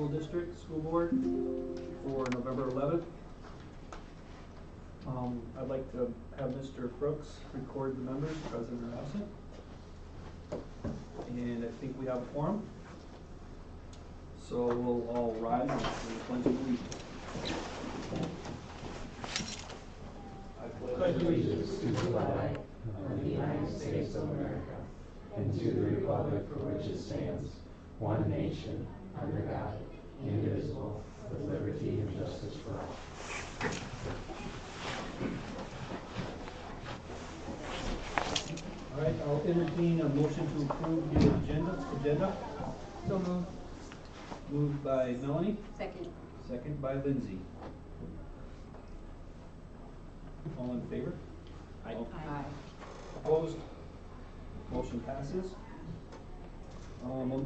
School District School Board for November 11th. I'd like to have Mr. Brooks record the members, present or absent. And I think we have a quorum. So we'll all rise and say the pledge of allegiance. I pledge allegiance to the flag of the United States of America and to the republic for which it stands, one nation, under God, indivisible, with liberty and justice for all. All right, I'll entertain a motion to approve the agenda. So moved. Moved by Melanie, Second. second by Lindsay. All in favor? Aye. Opposed? Motion passes.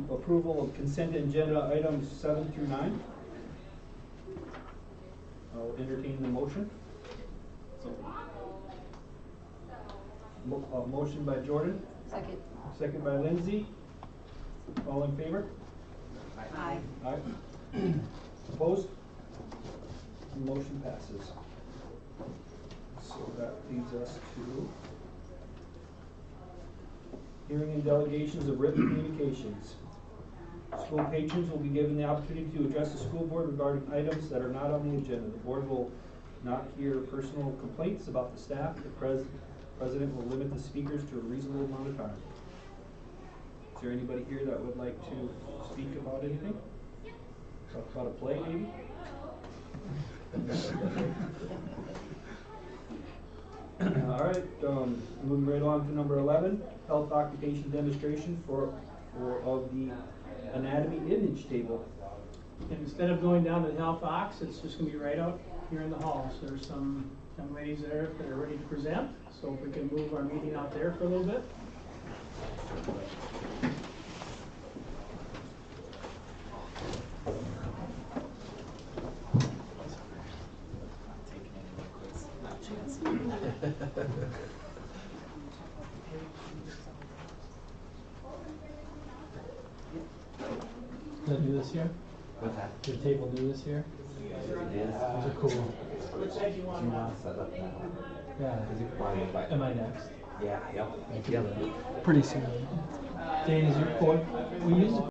Approval of consent agenda items 7 through 9. I'll entertain the motion. Motion by Jordan, Second. second by Lindsay. All in favor? Aye. Aye. Opposed? Motion passes. So that leads us to hearing and delegations of written communications. School patrons will be given the opportunity to address the school board regarding items that are not on the agenda. The board will not hear personal complaints about the staff. The president will limit the speakers to a reasonable amount of time. Is there anybody here that would like to speak about anything? Talk about a play, maybe? All right, moving right on to number 11, health occupation demonstration of the anatomy image table. And instead of going down to the health ox, it's just gonna be right out here in the hall. So there's some young ladies there that are ready to present. So if we can move our meeting out there for a little bit. Did I do this here? What's that? Did the table do this here? It is. Those are cool. Which side do you want? Do you want to set up that one? Yeah. Am I next? Yeah, yep. Pretty soon. Dane, is your cord? We use the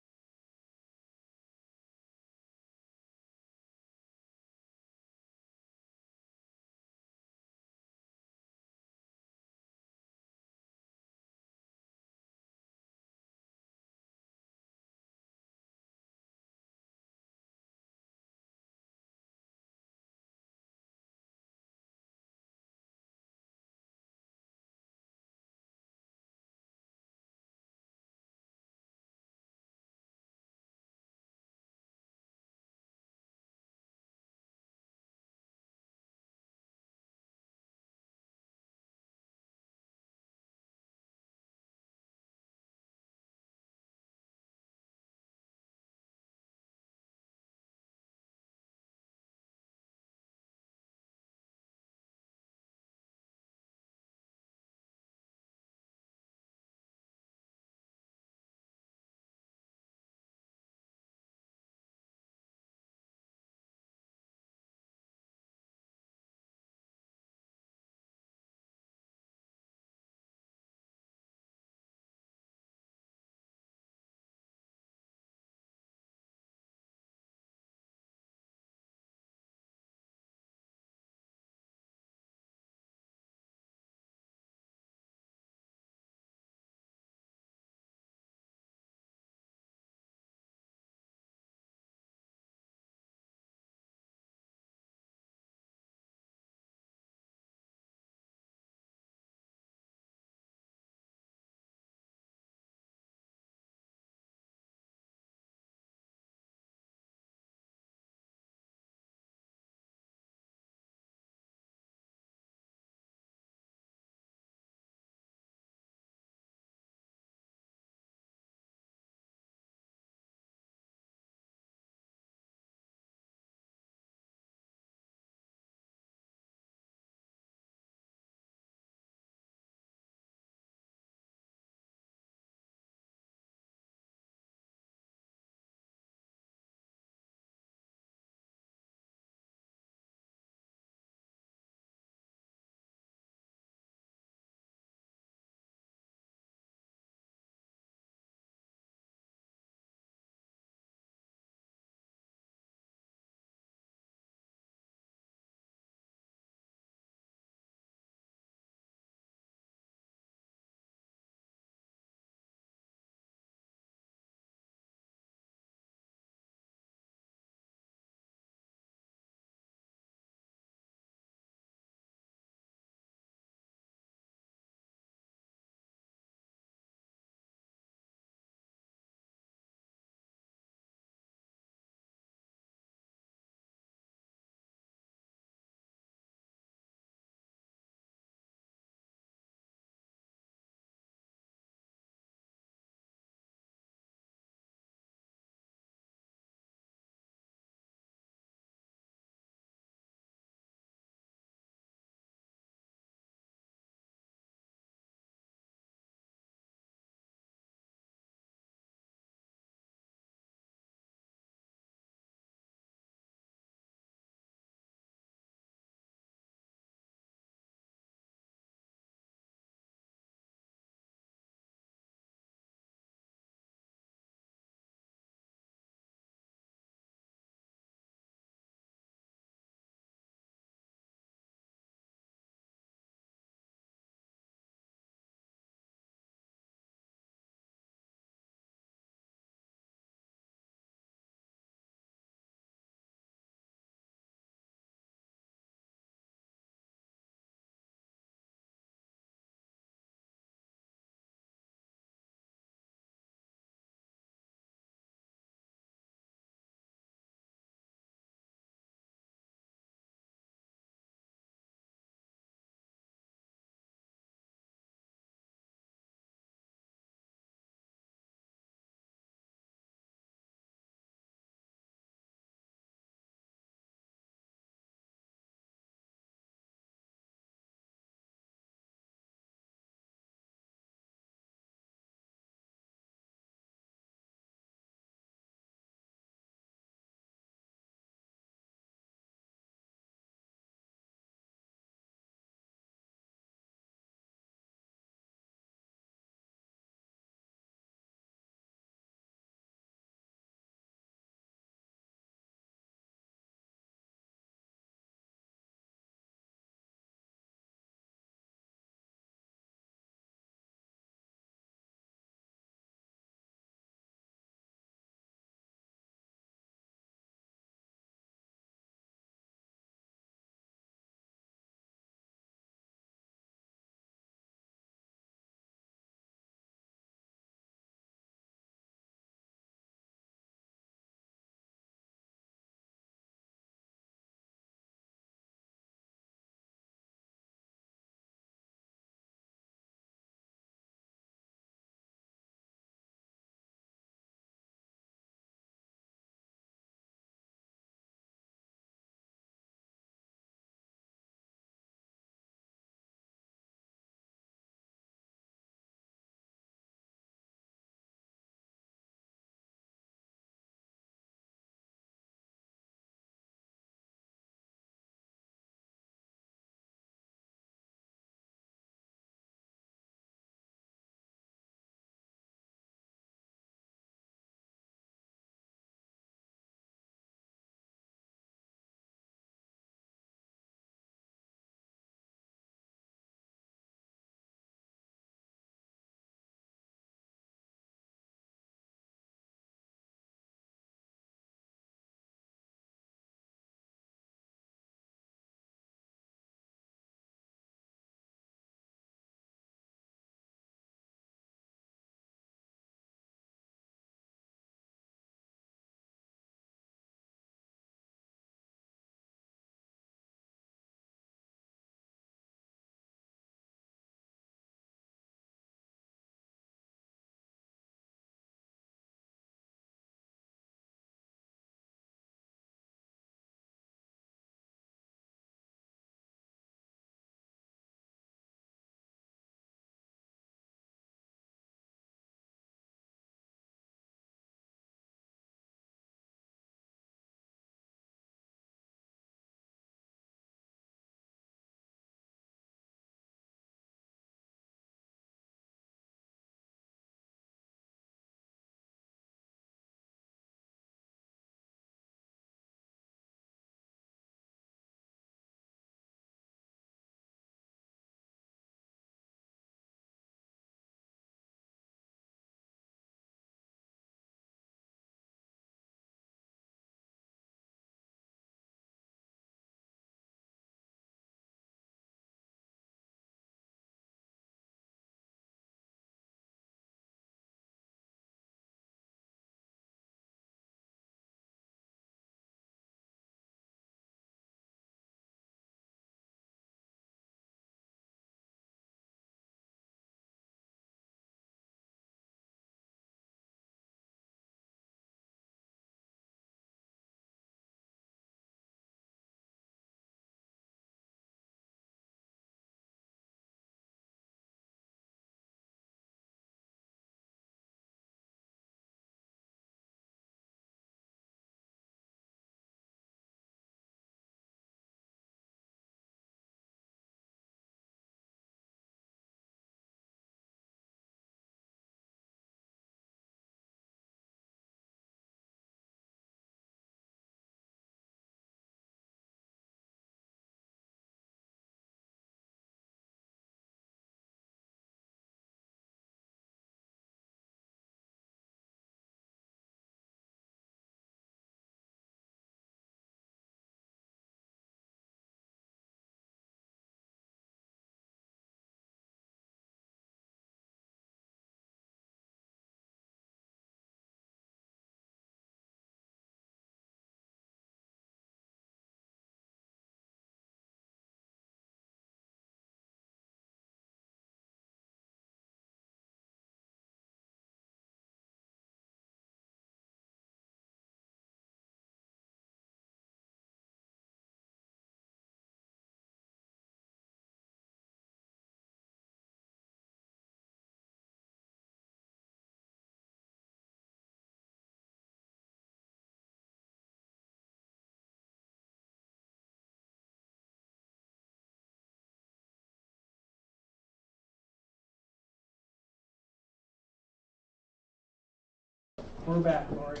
We're back, Lori.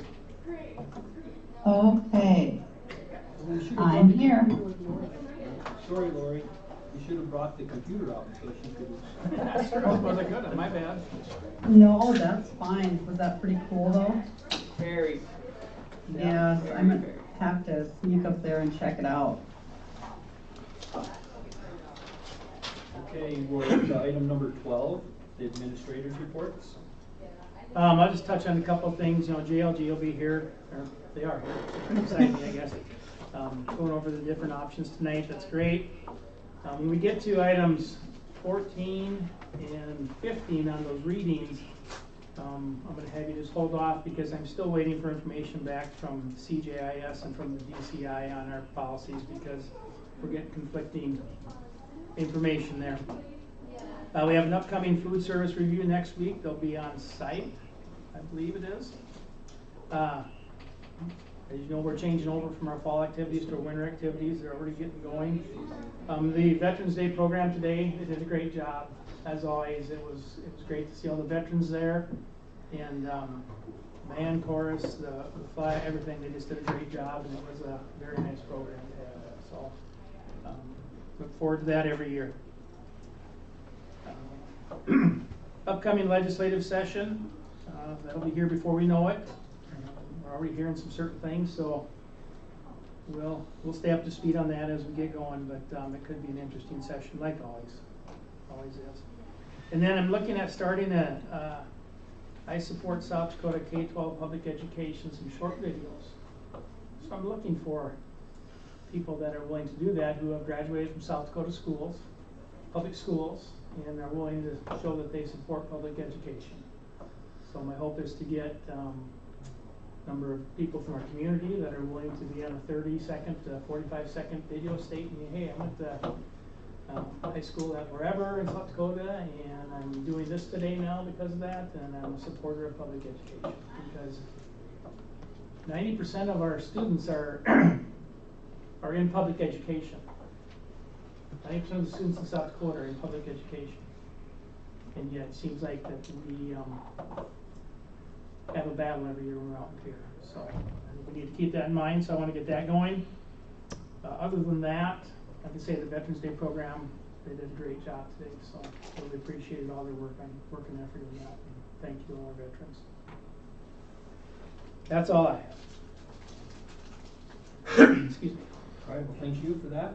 Okay, We should have I'm brought the here. computer. Sorry, Lori, you should have brought the computer out so she could. Sure, I suppose I could have, my bad. No, that's fine. Was that pretty cool though? Very. Yes, I'm gonna have to sneak up there and check it out. Okay, we're to item number 12, the administrators' reports. I'll just touch on a couple of things. You know, JLG will be here, or they are here. Pretty exciting, I guess. Going over the different options tonight. That's great. When we get to items 14 and 15 on those readings, I'm going to have you just hold off because I'm still waiting for information back from CJIS and from the DCI on our policies because we're getting conflicting information there. We have an upcoming food service review next week. They'll be on site, I believe it is. As you know, we're changing over from our fall activities to our winter activities. They're already getting going. The Veterans Day program today, they did a great job. As always, it was great to see all the veterans there. And band, chorus, the flag, everything, they just did a great job. And it was a very nice program to have. So look forward to that every year. Upcoming legislative session, that'll be here before we know it. We're already hearing some certain things, so we'll stay up to speed on that as we get going, but it could be an interesting session, like always is. And then I'm looking at starting I support South Dakota K-12 public education, some short videos. So I'm looking for people that are willing to do that, who have graduated from South Dakota schools, public schools, and are willing to show that they support public education. So my hope is to get a number of people from our community that are willing to be on a 30-second to 45-second video stating, hey, I went to high school at wherever in South Dakota, and I'm doing this today now because of that, and I'm a supporter of public education. Because 90% of our students are in public education. 90% of the students in South Dakota are in public education. And yet it seems like that we have a battle every year when we're out in here. So I think we need to keep that in mind, so I want to get that going. Other than that, I can say the Veterans Day program, they did a great job today, so really appreciated all their work on working effort in that. And thank you to all our veterans. That's all I have. Excuse me. All right, well, thank you for that.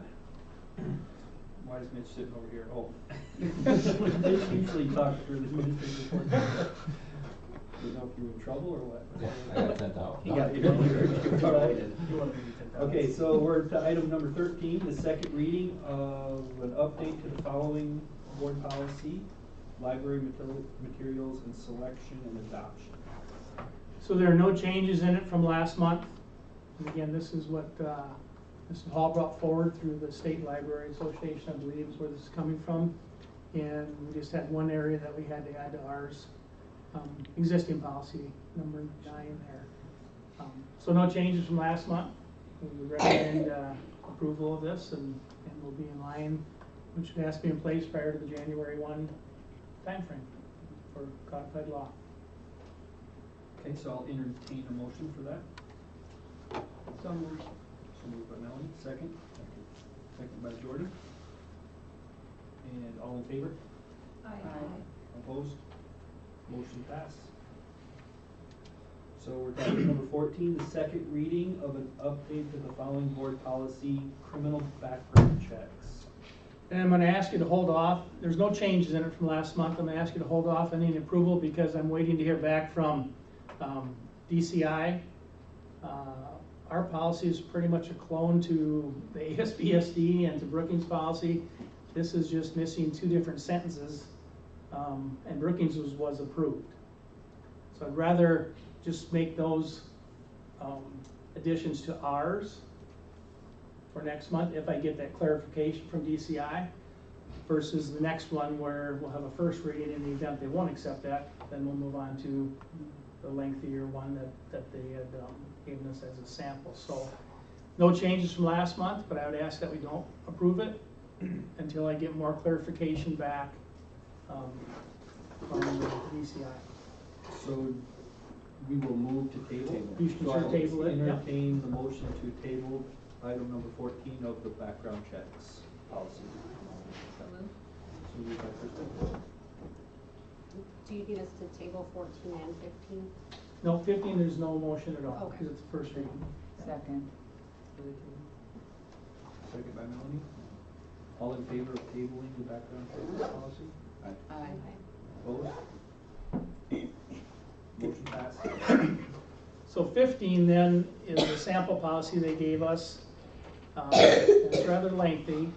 Why is Mitch sitting over here? Oh. Mitch usually talks through the administrative report. Didn't know if you were in trouble or what? Yeah, I got sent out. He got you. Okay, so we're to item number 13, the second reading of an update to the following board policy, library materials and selection and adoption. So there are no changes in it from last month. And again, this is what Mr. Hall brought forward through the State Library Association, I believe is where this is coming from. And we just had one area that we had to add to ours. Existing policy, number 9 there. So no changes from last month. We would recommend approval of this, and we'll be in line, which has to be in place prior to the January 1 timeframe for codified law. Okay, so I'll entertain a motion for that. So moved. So moved by Melanie, second. Second by Jordan. And all in favor? Aye. Opposed? Motion passed. So we're to item number 14, the second reading of an update to the following board policy, criminal background checks. And I'm going to ask you to hold off. There's no changes in it from last month. I'm going to ask you to hold off on any approval because I'm waiting to hear back from DCI. Our policy is pretty much a clone to the ASBSD and to Brookings policy. This is just missing 2 different sentences, and Brookings was approved. So I'd rather just make those additions to ours for next month if I get that clarification from DCI versus the next one where we'll have a first reading. In the event they won't accept that, then we'll move on to the lengthier one that they had given us as a sample. So no changes from last month, but I would ask that we don't approve it until I get more clarification back from the DCI. So we will move to table. You should So I will table it, yep. entertain the motion to table item number 14 of the background checks policy. So moved. So moved by Kristen. Do you need us to table 14 and 15? No, 15, there's no motion at all, Okay. because it's the first reading. Second. Second by Melanie. All in favor of tabling the background checks policy? Aye. Opposed? Motion passed. So 15 then is the sample policy they gave us. It's rather lengthy,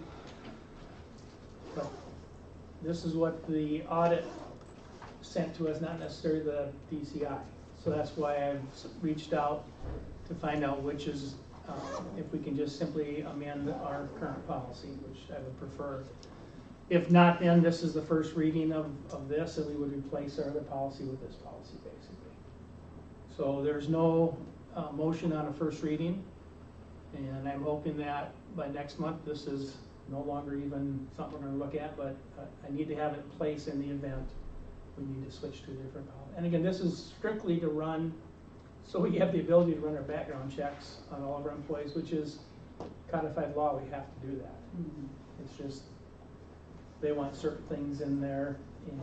but this is what the audit sent to us, not necessarily the DCI. So that's why I've reached out to find out which is, if we can just simply amend our current policy, which I would prefer. If not, then this is the first reading of this, and we would replace our other policy with this policy, basically. So there's no motion on a first reading, and I'm hoping that by next month, this is no longer even something we're gonna look at, but I need to have it in place in the event we need to switch to a different policy. And again, this is strictly to run, so we have the ability to run our background checks on all of our employees, which is codified law, we have to do that. It's just, they want certain things in there, and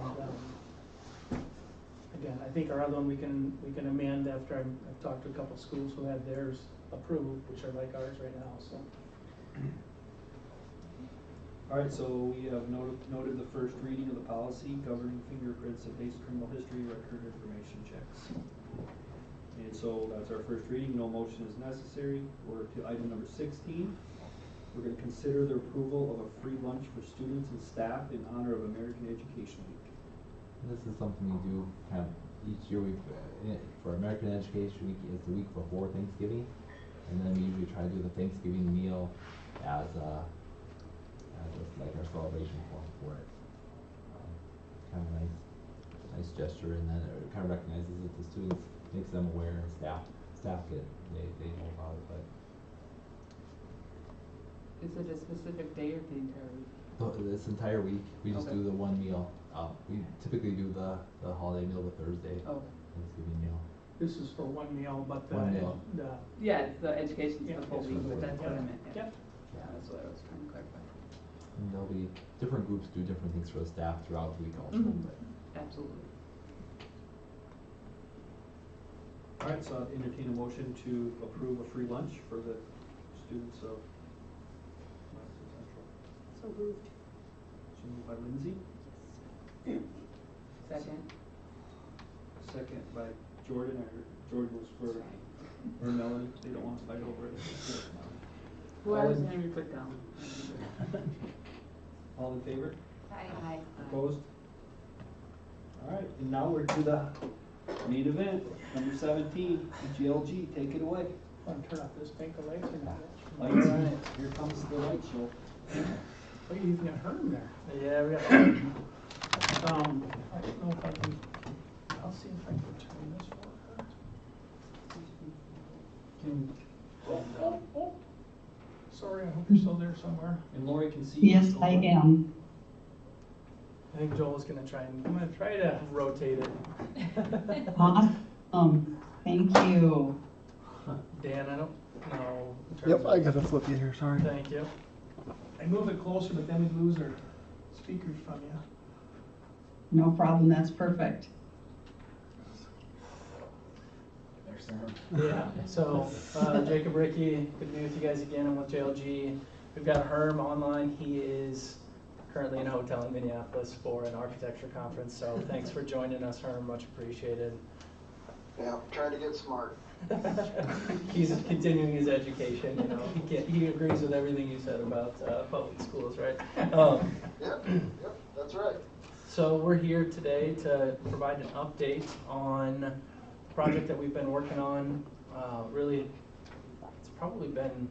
again, I think our other one we can amend after I've talked to a couple of schools who had theirs approved, which are like ours right now, so. All right, so we have noted the first reading of the policy governing fingerprints and basic criminal history record information checks. And so that's our first reading, no motion is necessary. We're to item number 16. We're going to consider the approval of a free lunch for students and staff in honor of American Education Week. This is something we do kind of each year. For American Education Week is the week before Thanksgiving, and then we usually try to do the Thanksgiving meal as like our celebration for it. Kind of nice gesture, and then it kind of recognizes that the students, makes them aware, and staff get they know about it. But Is it a specific day or the entire week? this entire week we just Okay. do the one meal. We typically do the holiday meal the Thursday, Oh, Thanksgiving meal. This is for one meal, but One meal. yeah, it's the education's Yeah, the full it's week, for the but that's what I Yep. meant, yeah. Yep. Yeah, that's what I was trying to clarify. And there'll be different groups do different things for the staff throughout the week also. Mhm. But Absolutely. All right, so I'll entertain a motion to approve a free lunch for the students of Madison Central. So moved. So moved by Lindsay, Second. second by Jordan. I heard Jordan was for, or Melanie, they don't want to fight over it. Whoever's name you put down. All in favor? Aye. Opposed? All right, and now we're to the main event, number 17, GLG, take it away. Want to turn off this pink lights or not? Lights on it, here comes the light show. Oh, you even got Herm there. Yeah, we got Herm. I don't know if I can, I'll see if I can turn this for her. Oh. Sorry, I hope you're still there somewhere. And Lori can see. Yes, I am. I think Joel's gonna I'm gonna try to rotate it. Awesome. Thank you. Dan, I don't know. in terms Yep, of- I gotta flip you here, sorry. Thank you. I move it closer, but then we lose our speakers from you. No problem, that's perfect. Yeah, so Jacob Ricky, good to be with you guys again. I'm with JLG. We've got Herm online. He is currently in a hotel in Minneapolis for an architecture conference. So thanks for joining us, Herm. Much appreciated. Yeah, trying to get smart. He's continuing his education. You know, he agrees with everything you said about public schools, right? Yep, that's right. So we're here today to provide an update on a project that we've been working on. Really, it's probably been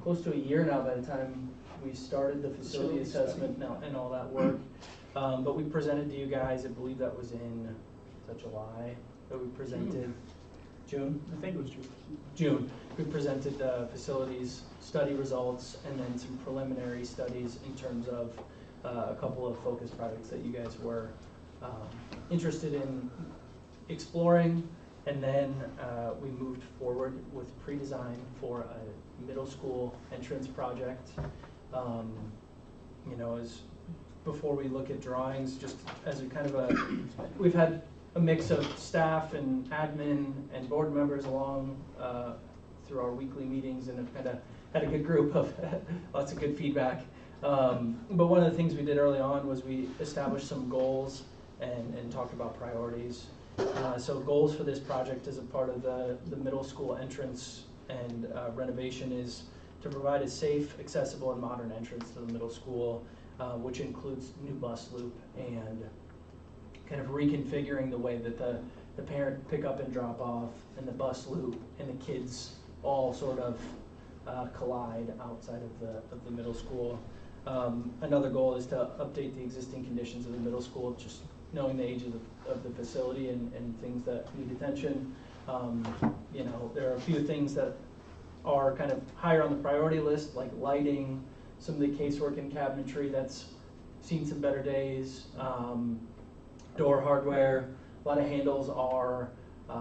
close to a year now by the time we started the facility assessment and all that work. But we presented to you guys, I believe that was in July, that we presented. June? I think it was June. June. We presented the facilities study results and then some preliminary studies in terms of a couple of focus projects that you guys were interested in exploring. And then we moved forward with pre-design for a middle school entrance project. You know, as before we look at drawings, just as a kind of we've had a mix of staff and admin and board members along through our weekly meetings, and have kind of had a good group of lots of good feedback. But one of the things we did early on was we established some goals and talked about priorities. So goals for this project as a part of the middle school entrance and renovation is to provide a safe, accessible, and modern entrance to the middle school, which includes new bus loop and kind of reconfiguring the way that the parent pick up and drop off and the bus loop and the kids all sort of collide outside of the middle school. Another goal is to update the existing conditions of the middle school, just knowing the age of the facility and things that need attention. You know, there are a few things that are kind of higher on the priority list, like lighting, some of the casework and cabinetry that's seen some better days, door hardware. A lot of handles are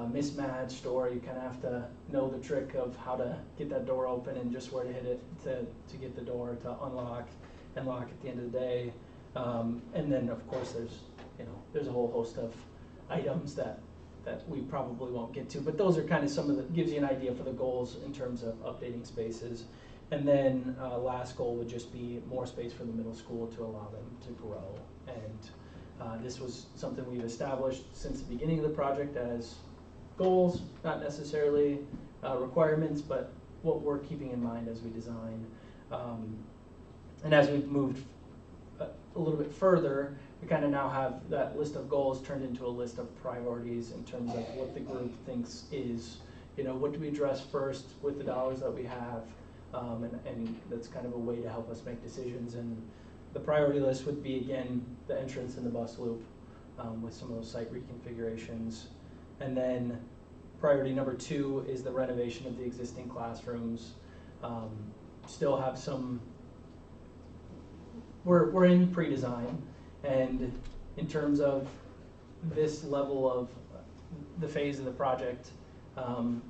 mismatched, or you kind of have to know the trick of how to get that door open and just where to hit it to get the door to unlock and lock at the end of the day. And then of course there's a whole host of items that we probably won't get to, but those are kind of some of the, gives you an idea for the goals in terms of updating spaces. And then last goal would just be more space for the middle school to allow them to grow. And this was something we've established since the beginning of the project as goals, not necessarily requirements, but what we're keeping in mind as we design. And as we've moved a little bit further, we kind of now have that list of goals turned into a list of priorities in terms of what the group thinks is, you know, what do we address first with the dollars that we have, and that's kind of a way to help us make decisions. And the priority list would be, again, the entrance and the bus loop with some of those site reconfigurations. And then priority number 2 is the renovation of the existing classrooms. Still have some, we're in pre-design, and in terms of this level of the phase of the project,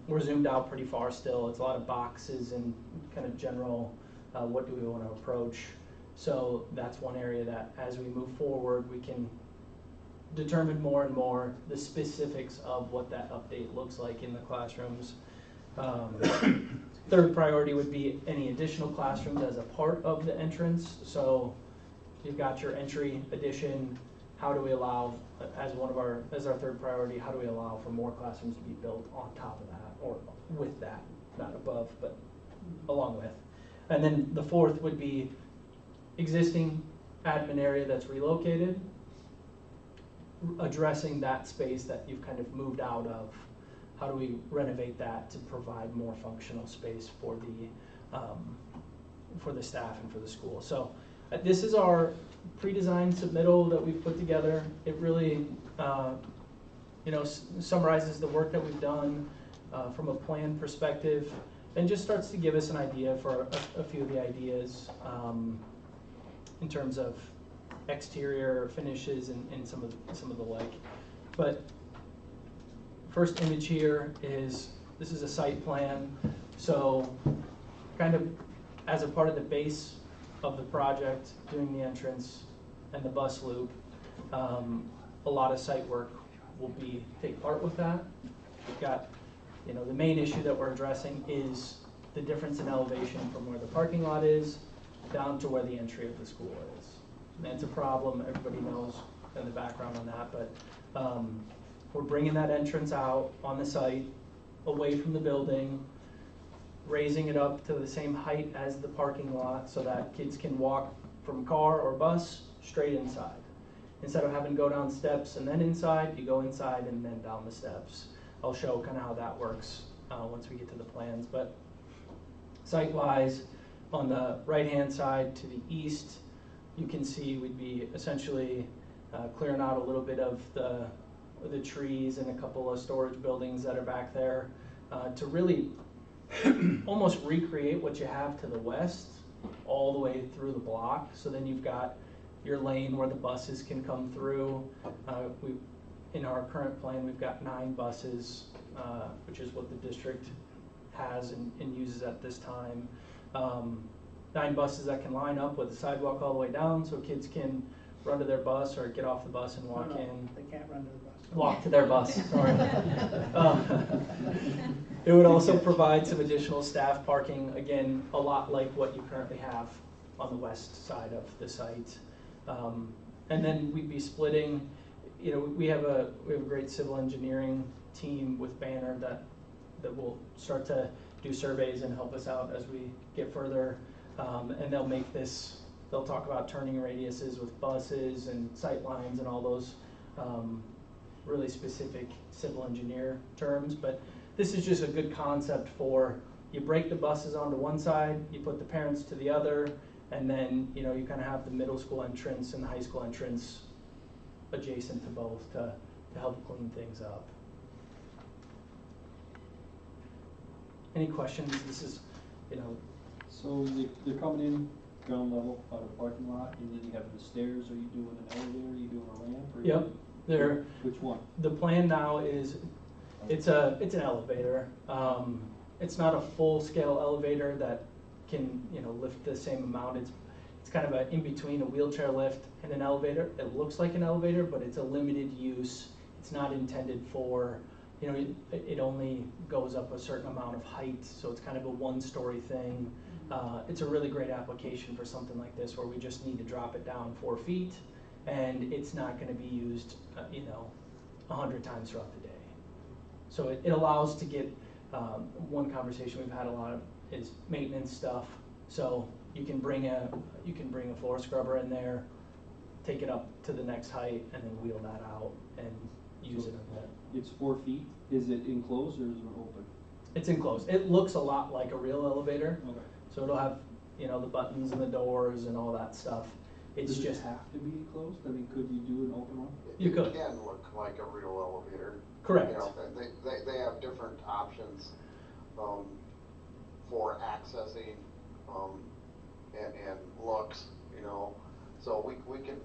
we're zoomed out pretty far still. It's a lot of boxes and kind of general, what do we want to approach? So that's one area that as we move forward, we can determine more and more the specifics of what that update looks like in the classrooms. Third priority would be any additional classrooms as a part of the entrance. So you've got your entry addition. How do we allow, as our third priority, how do we allow for more classrooms to be built on top of that, or with that, not above, but along with. And then the fourth would be existing admin area that's relocated, addressing that space that you've kind of moved out of. How do we renovate that to provide more functional space for the staff and for the school? So this is our pre-designed submittal that we've put together. It really summarizes the work that we've done from a plan perspective, and just starts to give us an idea for a few of the ideas in terms of exterior finishes and some of the like. But first image here is, this is a site plan. So kind of as a part of the base of the project, doing the entrance and the bus loop, a lot of site work will take part with that. We've got, the main issue that we're addressing is the difference in elevation from where the parking lot is down to where the entry of the school is. And that's a problem, everybody knows in the background on that, but we're bringing that entrance out on the site, away from the building, raising it up to the same height as the parking lot so that kids can walk from car or bus straight inside. Instead of having to go down steps and then inside, you go inside and then down the steps. I'll show kind of how that works once we get to the plans. But site-wise, on the right-hand side to the east, you can see we'd be essentially clearing out a little bit of the trees and a couple of storage buildings that are back there to really almost recreate what you have to the west all the way through the block. So then you've got your lane where the buses can come through. In our current plan, we've got 9 buses which is what the district has and uses at this time. 9 buses that can line up with the sidewalk all the way down, so kids can run to their bus or get off the bus and walk No, in. They can't run to the bus. Walk to their bus, sorry. It would also provide some additional staff parking, again, a lot like what you currently have on the west side of the site. And then we'd be splitting, we have a great civil engineering team with Banner that will start to do surveys and help us out as we get further. And they'll talk about turning radiuses with buses and sight lines and all those really specific civil engineer terms. But this is just a good concept for, you break the buses onto one side, you put the parents to the other, and then you kind of have the middle school entrance and the high school entrance adjacent to both to help clean things up. Any questions? This is, So they're coming in ground level out of the parking lot, and then you have the stairs. Are you doing an elevator? Are you doing a ramp? Or Yep. Which one? The plan now is, it's an elevator. It's not a full-scale elevator that can, lift the same amount. It's kind of in between a wheelchair lift and an elevator. It looks like an elevator, but it's a limited use. It's not intended for, it only goes up a certain amount of height, so it's kind of a one-story thing. It's a really great application for something like this, where we just need to drop it down 4 feet, and it's not going to be used, 100 times throughout the day. So it allows to get, one conversation we've had a lot of is maintenance stuff. So you can bring a floor scrubber in there, take it up to the next height, and then wheel that out and use it a bit. It's 4 feet. Is it enclosed or is it open? It's enclosed. It looks a lot like a real elevator. Okay. So it'll have, the buttons and the doors and all that stuff. It's Does just, it have to be enclosed? I mean, could you do an open one? You could. It can look like a real elevator. correct. They have different options, for accessing, and looks, so we can,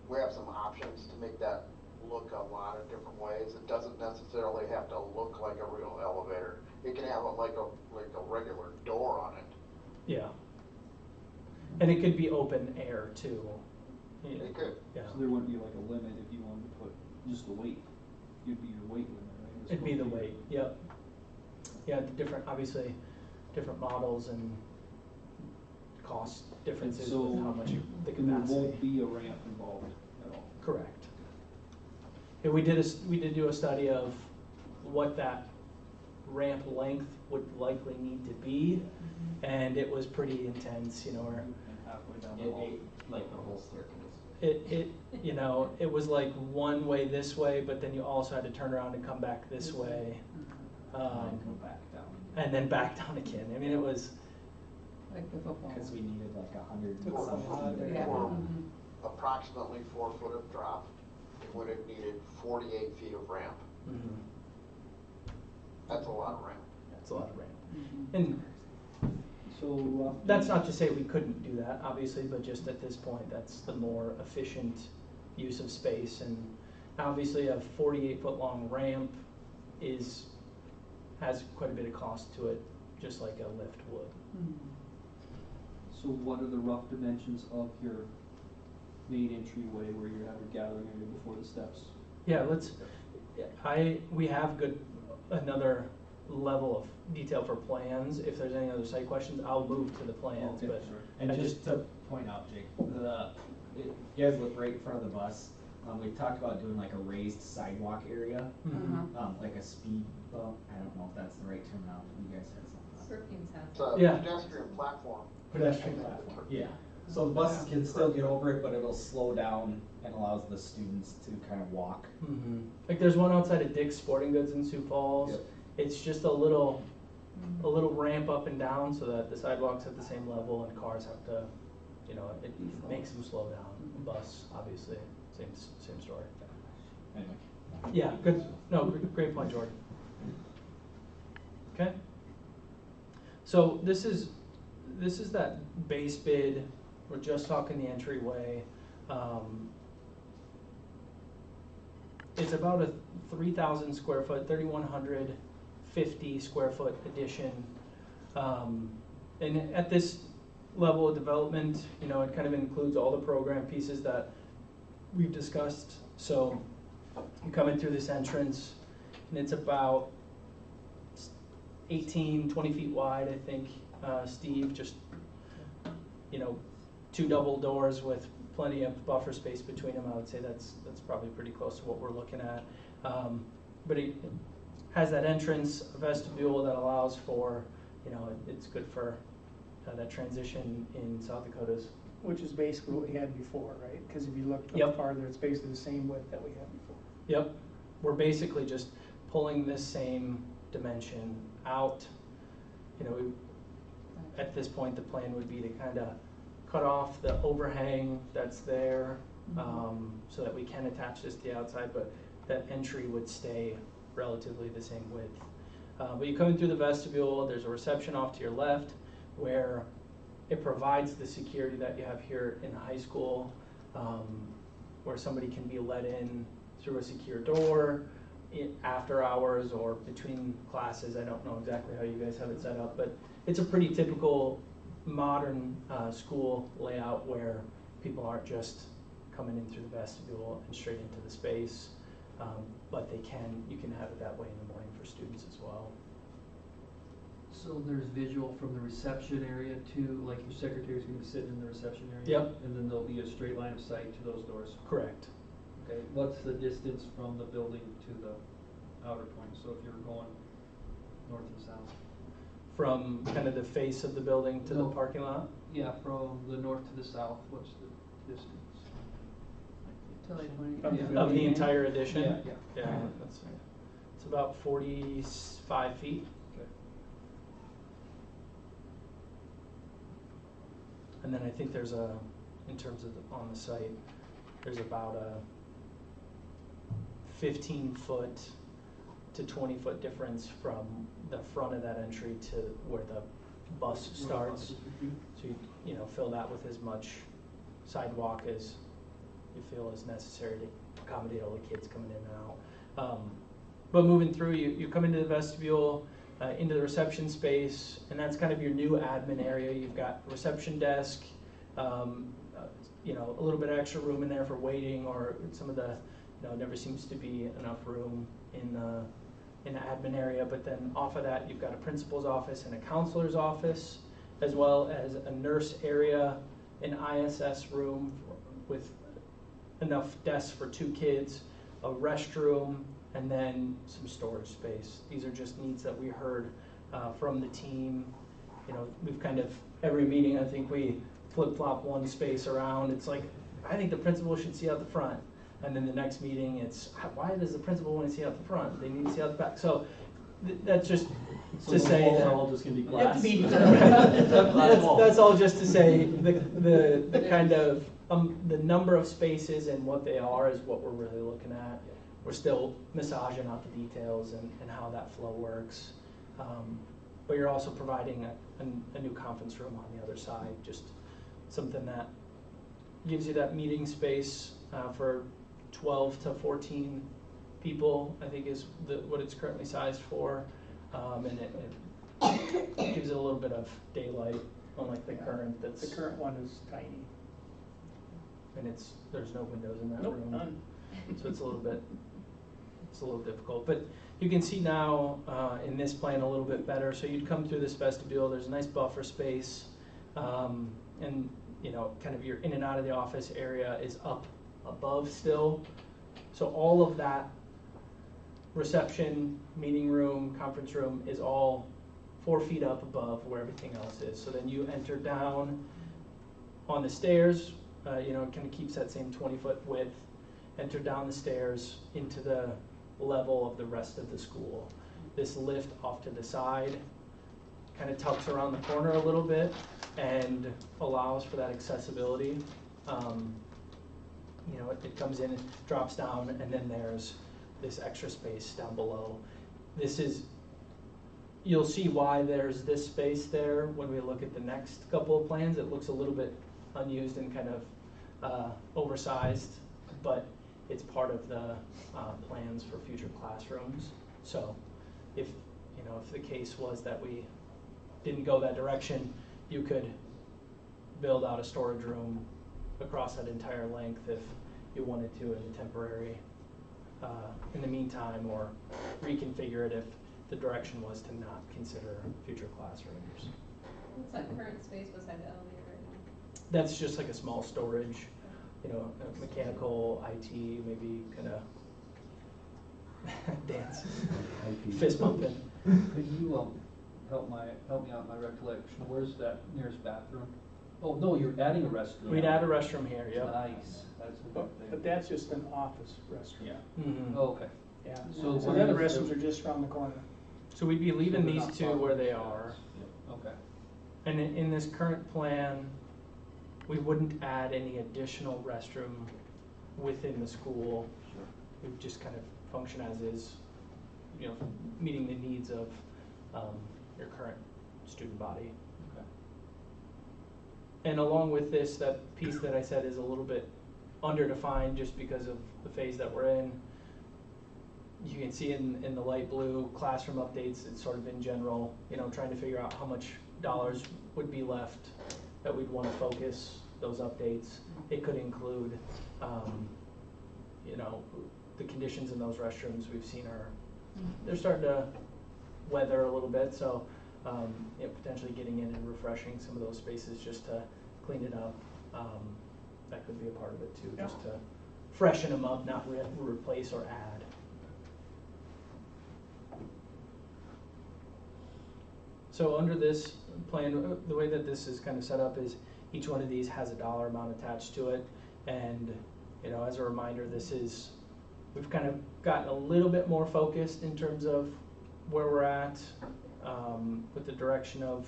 we have some options to make that look a lot of different ways. It doesn't necessarily have to look like a real elevator. It can have like a regular door on it. Yeah. And it could be open air too. It could. Yeah. So there wouldn't be like a limit if you wanted to put just the weight. It'd be your weight limit, right? It'd be the weight, yep. Yeah, obviously, different models and cost differences So, with how much the And there capacity. won't be a ramp involved at all. Correct. Yeah, we did do a study of what that ramp length would likely need to be, and it was pretty intense, And halfway down the It hall. ate like the whole staircase. it was like one way this way, but then you also had to turn around and come back this way. And then go back down. And then back down again. I mean, it was, Like the football. Because we needed like 100 and For- some feet. Yeah. for Mhm. approximately 4 foot of drop, it would have needed 48 feet of ramp. That's a lot of ramp. that's a lot of ramp. Mhm. And So, that's not to say we couldn't do that, obviously, but just at this point, that's the more efficient use of space. And obviously, a 48-foot long ramp has quite a bit of cost to it, just like a lift would. Mhm. So what are the rough dimensions of your main entryway where you have your gathering area before the steps? Yeah, we have another level of detail for plans. If there's any other site questions, I'll move to the plans, Okay, but sure. And I just to point out, Jake, you guys look right in front of the bus. We talked about doing like a raised sidewalk area, Uh-huh. like a speed bump. I don't know if that's the right terminology. You guys had something. Brookings has It's a Yeah. pedestrian platform. Pedestrian platform. Yeah. So the buses can still get over it, but it'll slow down and allows the students to kind of walk. Like there's one outside of Dick's Sporting Goods in Sioux Falls. Yep. It's just a little ramp up and down so that the sidewalk's at the same level and cars have to, it makes them slow down. Bus, obviously, same story. Anyway. Yeah, good, no, great point, Jordan. Okay. So this is that base bid. We're just talking the entryway. it's about a 3,000 square foot, 3,150 square foot addition. And at this level of development, you know, it kind of includes all the program pieces that we've discussed. So you come in through this entrance, and it's about 18, 20 feet wide, I think, Steve, just, you know, 2 double doors with plenty of buffer space between them. I would say that's probably pretty close to what we're looking at. But it has that entrance, a vestibule that allows for, you know, it's good for that transition in South Dakota's. Which is basically what we had before, right? Because if you look Yep. farther, it's basically the same width that we had before. Yep, we're basically just pulling this same dimension out. You know, at this point, the plan would be to kind of cut off the overhang that's there, so that we can attach this to the outside, but that entry would stay relatively the same width. But you come in through the vestibule, there's a reception off to your left where it provides the security that you have here in the high school, where somebody can be let in through a secure door after hours or between classes. I don't know exactly how you guys have it set up, but it's a pretty typical modern school layout where people aren't just coming in through the vestibule and straight into the space, but you can have it that way in the morning for students as well. So there's visual from the reception area to, like, your secretary's gonna be sitting in the reception area? Yep. And then there'll be a straight line of sight to those doors? Correct. Okay, what's the distance from the building to the outer point? So if you're going north and south? From kind of the face of the building to the No. parking lot? Yeah, from the north to the south, what's the distance? To like 20. Yeah. Of the entire addition? Yeah. Yeah, it's about 45 feet. Okay. And then I think there's in terms of on the site, there's about a 15-foot to 20-foot difference from the front of that entry to where the bus starts. So you know, fill that with as much sidewalk as you feel is necessary to accommodate all the kids coming in and out. But moving through, you come into the vestibule, into the reception space, and that's kind of your new admin area. You've got a reception desk, you know, a little bit of extra room in there for waiting, or some of the, you know, never seems to be enough room in the admin area. But then off of that, you've got a principal's office and a counselor's office, as well as a nurse area, an ISS room with enough desks for 2 kids, a restroom, and then some storage space. These are just needs that we heard from the team. You know, we've kind of, every meeting, I think we flip-flop one space around. It's like, I think the principal should see out the front. And then the next meeting, it's, why does the principal want to see out the front? They need to see out the back. So that's just to say walls that. are all just gonna be glass. That's all just to say the kind of, the number of spaces and what they are is what we're really looking at. We're still massaging out the details and how that flow works. But you're also providing a new conference room on the other side, just something that gives you that meeting space for 12 to 14 people, I think is what it's currently sized for. And it gives it a little bit of daylight, unlike the current that's. The current one is tiny. And there's no windows in that Nope, room. none. So it's a little difficult. But you can see now in this plan a little bit better. So you'd come through this vestibule, there's a nice buffer space, and you know, kind of your in and out of the office area is up above still. So all of that reception, meeting room, conference room is all 4 feet up above where everything else is. So then you enter down on the stairs, you know, it kind of keeps that same 20-foot width, enter down the stairs into the level of the rest of the school. This lift off to the side kind of tucks around the corner a little bit and allows for that accessibility. You know, it comes in, it drops down, and then there's this extra space down below. You'll see why there's this space there when we look at the next couple of plans. It looks a little bit unused and kind of oversized, but it's part of the plans for future classrooms. So if, you know, if the case was that we didn't go that direction, you could build out a storage room across that entire length if you wanted to in the temporary, in the meantime, or reconfigure it if the direction was to not consider future classrooms. What's that current space beside the elevator right now? That's just like a small storage, you know, mechanical, IT, maybe kind of dance, fist bumping. Could you, help me out in my recollection, where's that nearest bathroom? Oh, no, you're adding a restroom. We'd add a restroom here, yep. Nice, that's a good thing. But that's just an office restroom. Yeah, Mhm. oh, okay. Yeah, So so where the other is the- restrooms are just around the corner. So we'd be leaving So they're these not two far where from they each other. are. Yep, okay. And in this current plan, we wouldn't add any additional restroom within the school. Sure. It would just kind of function as is, you know, meeting the needs of your current student body. Okay. And along with this, that piece that I said is a little bit underdefined just because of the phase that we're in. You can see in the light blue, classroom updates, it's sort of in general, you know, trying to figure out how much dollars would be left that we'd want to focus those updates. It could include, you know, the conditions in those restrooms we've seen are, they're starting to weather a little bit, so you know, potentially getting in and refreshing some of those spaces just to clean it up. That could be a part of it too, just to freshen them up, not replace or add. So under this plan, the way that this is kind of set up is each one of these has a dollar amount attached to it. And, you know, as a reminder, this is, we've kind of gotten a little bit more focused in terms of where we're at with the direction of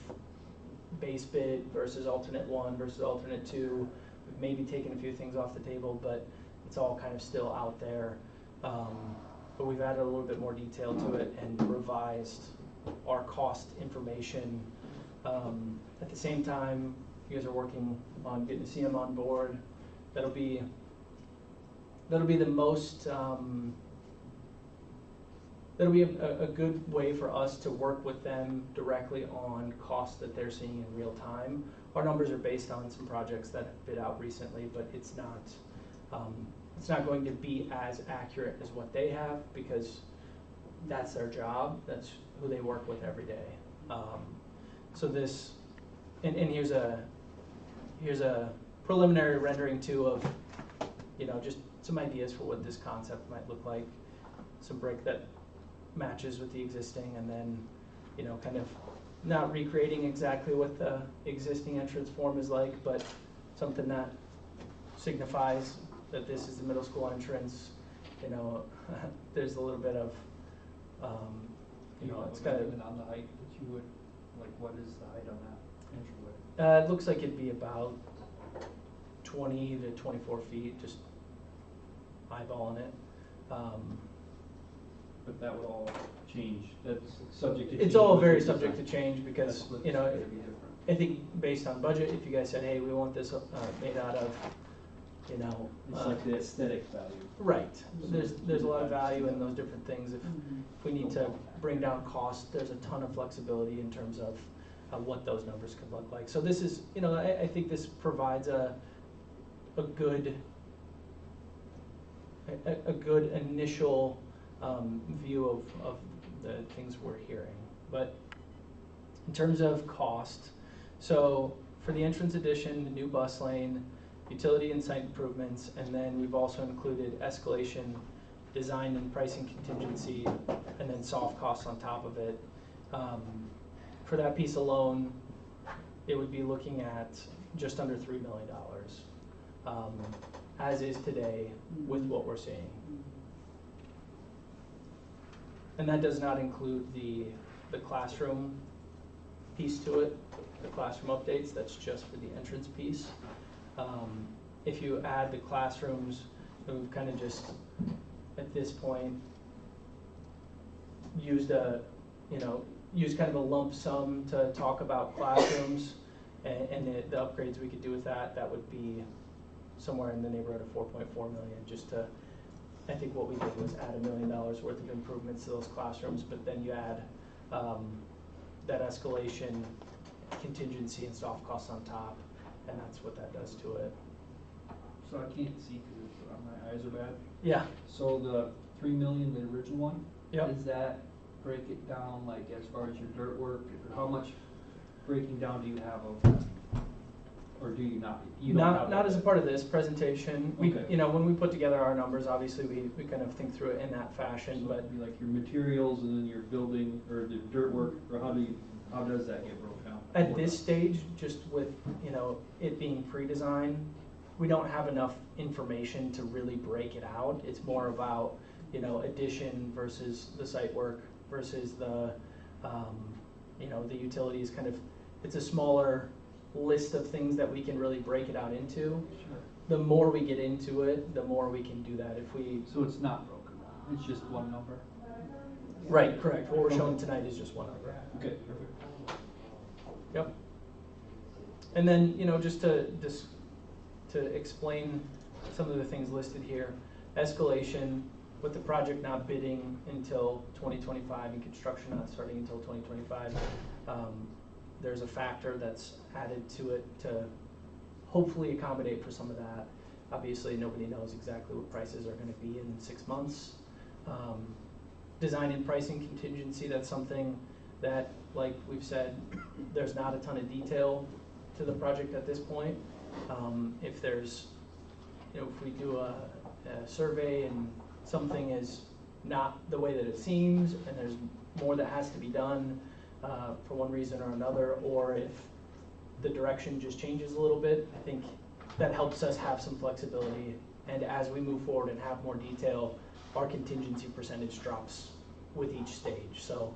base bid versus alternate 1 versus alternate 2. We've maybe taken a few things off the table, but it's all kind of still out there. But we've added a little bit more detail to it and revised our cost information. At the same time, you guys are working on getting the CM on board. That'll be the most, that'll be a good way for us to work with them directly on costs that they're seeing in real time. Our numbers are based on some projects that have bid out recently, but it's not going to be as accurate as what they have because that's their job. That's who they work with every day. So this, and here's a preliminary rendering too of, you know, just some ideas for what this concept might look like. Some brick that matches with the existing, and then, you know, kind of not recreating exactly what the existing entrance form is like, but something that signifies that this is the middle school entrance. You know, there's a little bit of, you know, it's got a, on the height that you would, like, what is the height on that entryway? it looks like it'd be about 20 to 24 feet, just eyeballing it. But that would all change, that's subject to change. It's all with very your subject to design. change because, That's what's you know, gonna be different. I think based on budget, if you guys said, hey, we want this made out of, you know. It's like the aesthetic value. Right, there's a lot of value in those different things. If we need to bring down costs, there's a ton of flexibility in terms of what those numbers could look like. So this is, you know, I think this provides a good initial view of the things we're hearing. But in terms of cost, so for the entrance addition, the new bus lane, utility and site improvements, and then we've also included escalation, design and pricing contingency, and then soft costs on top of it. For that piece alone, it would be looking at just under $3 million, as is today with what we're seeing. And that does not include the classroom piece to it, the classroom updates, that's just for the entrance piece. If you add the classrooms, we've kind of just, at this point, used kind of a lump sum to talk about classrooms and the upgrades we could do with that. That would be somewhere in the neighborhood of 4.4 million, just to I think what we did was add $1 million worth of improvements to those classrooms, but then you add that escalation, contingency, and soft costs on top, and that's what that does to it. So I can't see because my eyes are bad. Yeah. So the 3 million, the original one, Yep. does that break it down like as far as your dirt work? How much breaking down do you have of that? Or do you not? You don't have Not that? as a part of this presentation. We, Okay. you know, when we put together our numbers, obviously we kind of think through it in that fashion, So but it'd be like your materials and then your building or the dirt work, or how does that get broke down? at this stage, just with, you know, it being pre-design, we don't have enough information to really break it out. It's more about, you know, addition versus the site work versus the, you know, the utilities kind of, it's a smaller list of things that we can really break it out into. Sure. The more we get into it, the more we can do that. If we, So it's not broken down, it's just one number? right, correct. What we're showing tonight is just one number. Okay, perfect. Yep. And then, you know, just to explain some of the things listed here, escalation with the project not bidding until 2025 and construction not starting until 2025, there's a factor that's added to it to hopefully accommodate for some of that. Obviously, nobody knows exactly what prices are going to be in 6 months. Design and pricing contingency, that's something that, like we've said, there's not a ton of detail to the project at this point. If there's, you know, if we do a survey and something is not the way that it seems and there's more that has to be done for one reason or another, or if the direction just changes a little bit, I think that helps us have some flexibility. And as we move forward and have more detail, our contingency percentage drops with each stage. So,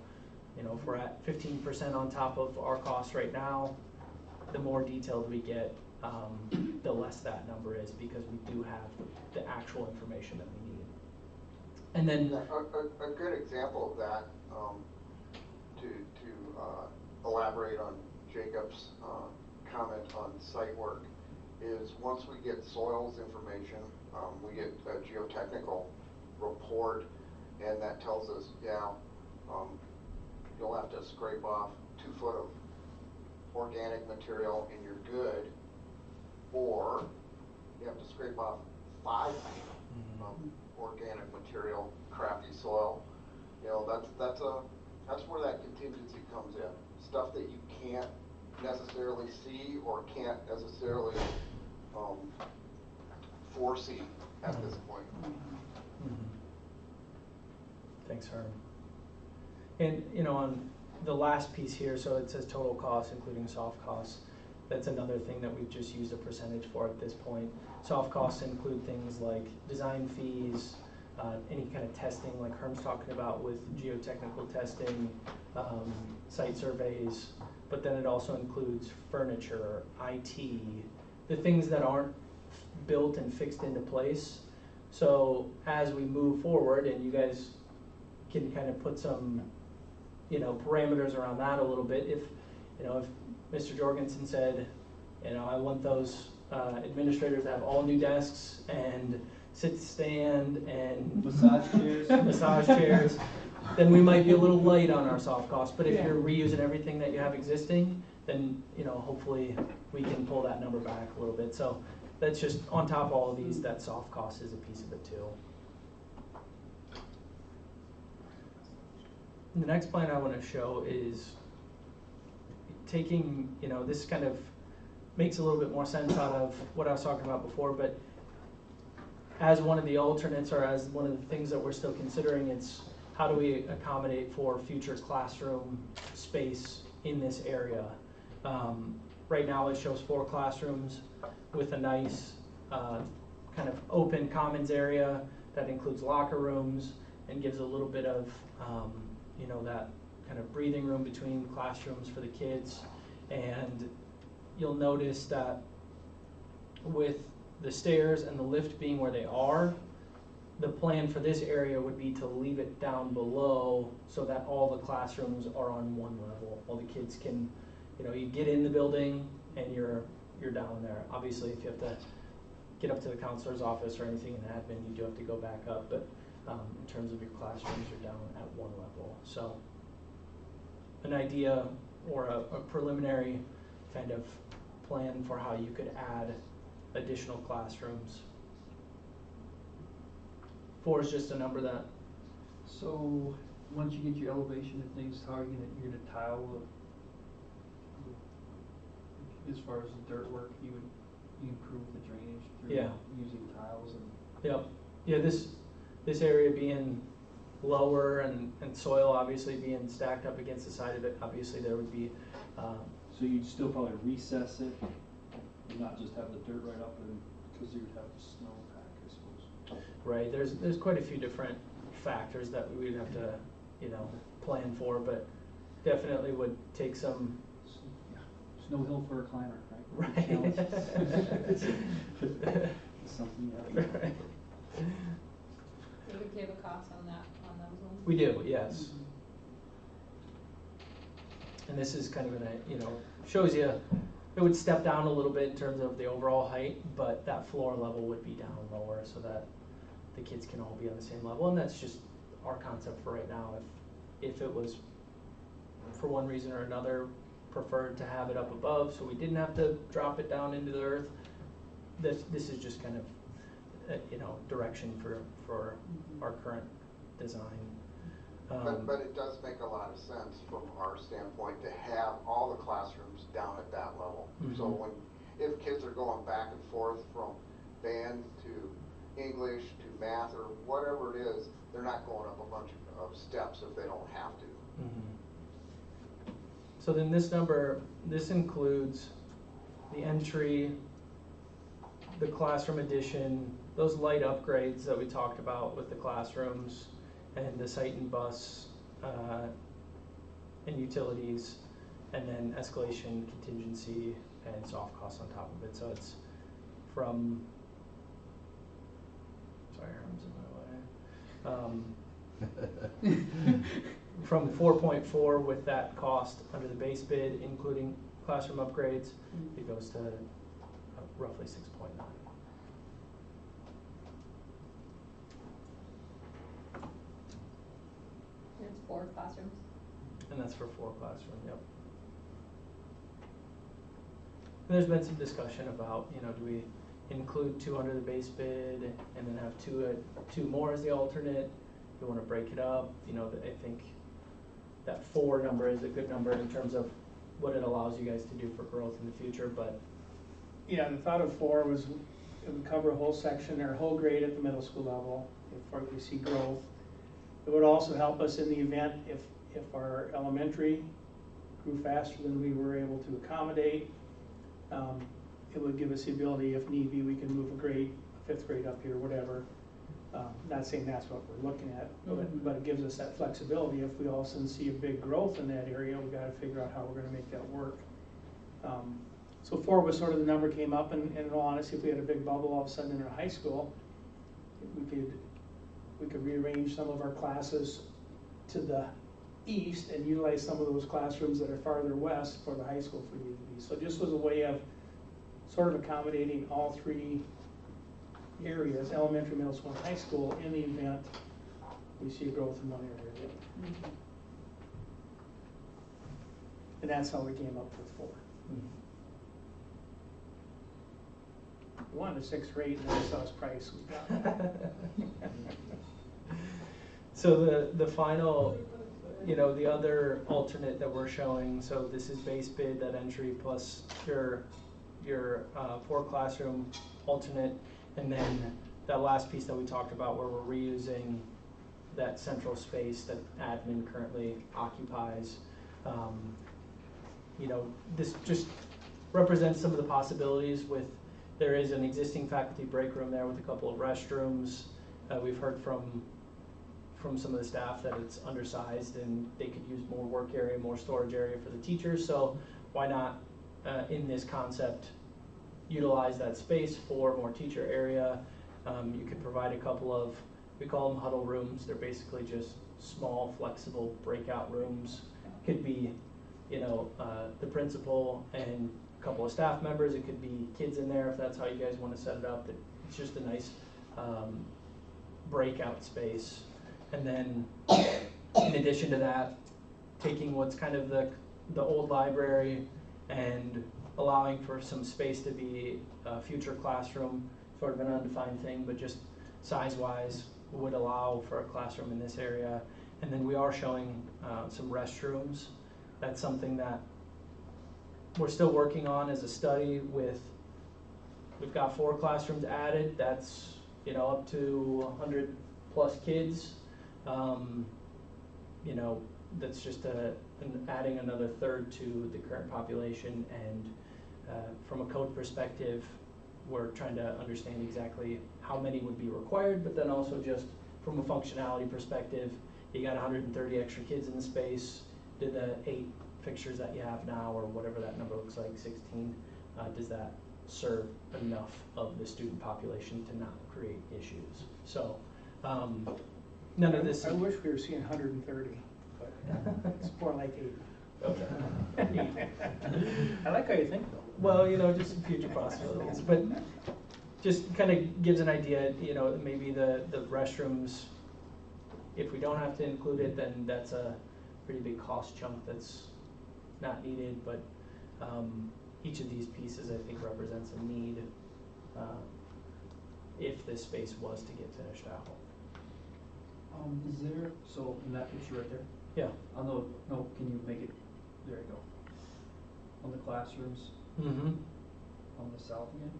you know, if we're at 15% on top of our costs right now, the more detailed we get, the less that number is, because we do have the actual information that we need. And then A good example of that, to elaborate on Jacob's comment on site work, is once we get soils information, we get a geotechnical report, and that tells us, yeah, you'll have to scrape off 2 foot of organic material and you're good, or you have to scrape off 5 feet of organic material, crappy soil. You know, that's where that contingency comes in. Stuff that you can't necessarily see or can't necessarily foresee at this point. Thanks, Herm. And, you know, on the last piece here, so it says total costs, including soft costs. That's another thing that we've just used a percentage for at this point. Soft costs include things like design fees, any kind of testing like Herm's talking about with geotechnical testing, site surveys, but then it also includes furniture, IT, the things that aren't built and fixed into place. So as we move forward, and you guys can kind of put some, you know, parameters around that a little bit. If, you know, if Mr. Jorgensen said, you know, I want those administrators to have all new desks and sit stand and massage chairs, then we might be a little light on our soft costs. But if you're reusing everything that you have existing, then, you know, hopefully we can pull that number back a little bit. So that's just on top of all of these, that soft cost is a piece of it too. The next plan I want to show is taking, you know, this kind of makes a little bit more sense out of what I was talking about before, but as one of the alternates, or as one of the things that we're still considering, it's how do we accommodate for future classroom space in this area. Right now it shows 4 classrooms with a nice kind of open commons area that includes locker rooms and gives a little bit of you know, that kind of breathing room between classrooms for the kids. And you'll notice that with the stairs and the lift being where they are, the plan for this area would be to leave it down below so that all the classrooms are on one level. All the kids can, you know, you get in the building and you're down there. Obviously, if you have to get up to the counselor's office or anything in admin, you do have to go back up, but in terms of your classrooms, you're down at one level. So an idea or a preliminary kind of plan for how you could add additional classrooms. 4 is just a number that, So, once you get your elevation and things, how are you're gonna tile as far as the dirt work, you improve the drainage through Yeah. using tiles and? yep, yeah, this area being lower and soil obviously being stacked up against the side of it, obviously there would be, So you'd still probably recess it and not just have the dirt right up and, cause you would have the snowpack, I suppose. right, there's quite a few different factors that we would have to, plan for, but definitely would take some. Yeah, Snow hill for a climber, right? Right. Something else. Right. Do we give a cost on that, on those ones? We do, yes. And this is kind of shows you, it would step down a little bit in terms of the overall height, but that floor level would be down lower so that the kids can all be on the same level, and that's just our concept for right now. If it was, for one reason or another, preferred to have it up above, so we didn't have to drop it down into the earth, this is just kind of, direction for our current design. But it does make a lot of sense from our standpoint to have all the classrooms down at that level. So if kids are going back and forth from band to English to math or whatever it is, they're not going up a bunch of steps if they don't have to. So then this includes the entry, the classroom addition, those light upgrades that we talked about with the classrooms, and the site and bus, and utilities, and then escalation, contingency, and soft costs on top of it. So it's from, sorry, arms in my way. From 4.4 with that cost under the base bid, including classroom upgrades, it goes to roughly 6.9. And it's 4 classrooms. And that's for 4 classroom, yep. And there's been some discussion about, do we include 2 under the base bid and then have two more as the alternate? You want to break it up? I think that 4 number is a good number in terms of what it allows you guys to do for growth in the future, but. Yeah, the thought of 4 was it would cover a whole section or a whole grade at the middle school level if we see growth. It would also help us in the event if our elementary grew faster than we were able to accommodate. It would give us the ability, if need be, we can move a grade, a 5th grade up here, whatever. Not saying that's what we're looking at, but it gives us that flexibility. If we all of a sudden see a big growth in that area, we gotta figure out how we're gonna make that work. So 4 was sort of the number came up, and in all honesty, if we had a big bubble all of a sudden in our high school, we could rearrange some of our classes to the east and utilize some of those classrooms that are farther west for the high school if we need to be. So just was a way of sort of accommodating all 3 areas, elementary, middle school, and high school, in the event we see growth in one area. And that's how we came up with 4. We wanted a 6 or 8, and then we saw his price, we got it. So the final, the other alternate that we're showing, so this is base bid, that entry, plus your 4 classroom alternate, and then that last piece that we talked about where we're reusing that central space that admin currently occupies. This just represents some of the possibilities with, there is an existing faculty break room there with a couple of restrooms. We've heard from some of the staff that it's undersized and they could use more work area, more storage area for the teachers. So why not, in this concept, utilize that space for more teacher area? You could provide a couple of, we call them huddle rooms. They're basically just small, flexible breakout rooms. Could be, the principal and a couple of staff members. It could be kids in there if that's how you guys want to set it up. That It's just a nice breakout space. And then in addition to that, taking what's kind of the old library and allowing for some space to be a future classroom, sort of an undefined thing, but just size-wise would allow for a classroom in this area. And then we are showing some restrooms. That's something that we're still working on as a study with, we've got 4 classrooms added. That's, you know, up to 100 plus kids. You know, that's just adding another third to the current population. And from a code perspective, we're trying to understand exactly how many would be required, but then also just from a functionality perspective, you got 130 extra kids in the space. Do the 8 fixtures that you have now, or whatever that number looks like, 16, does that serve enough of the student population to not create issues? So none of this. I wish we were seeing 130, but it's more like 8. Okay. I like how you think though. Well, you know, just some future possibilities, but just kind of gives an idea, you know, maybe the restrooms, if we don't have to include it, then that's a pretty big cost chunk that's not needed, but each of these pieces I think represents a need if this space was to get finished out. Is there, so in that picture right there? Yeah. On the, no, can you make it, there you go. On the classrooms, Mm-hmm. on the south again,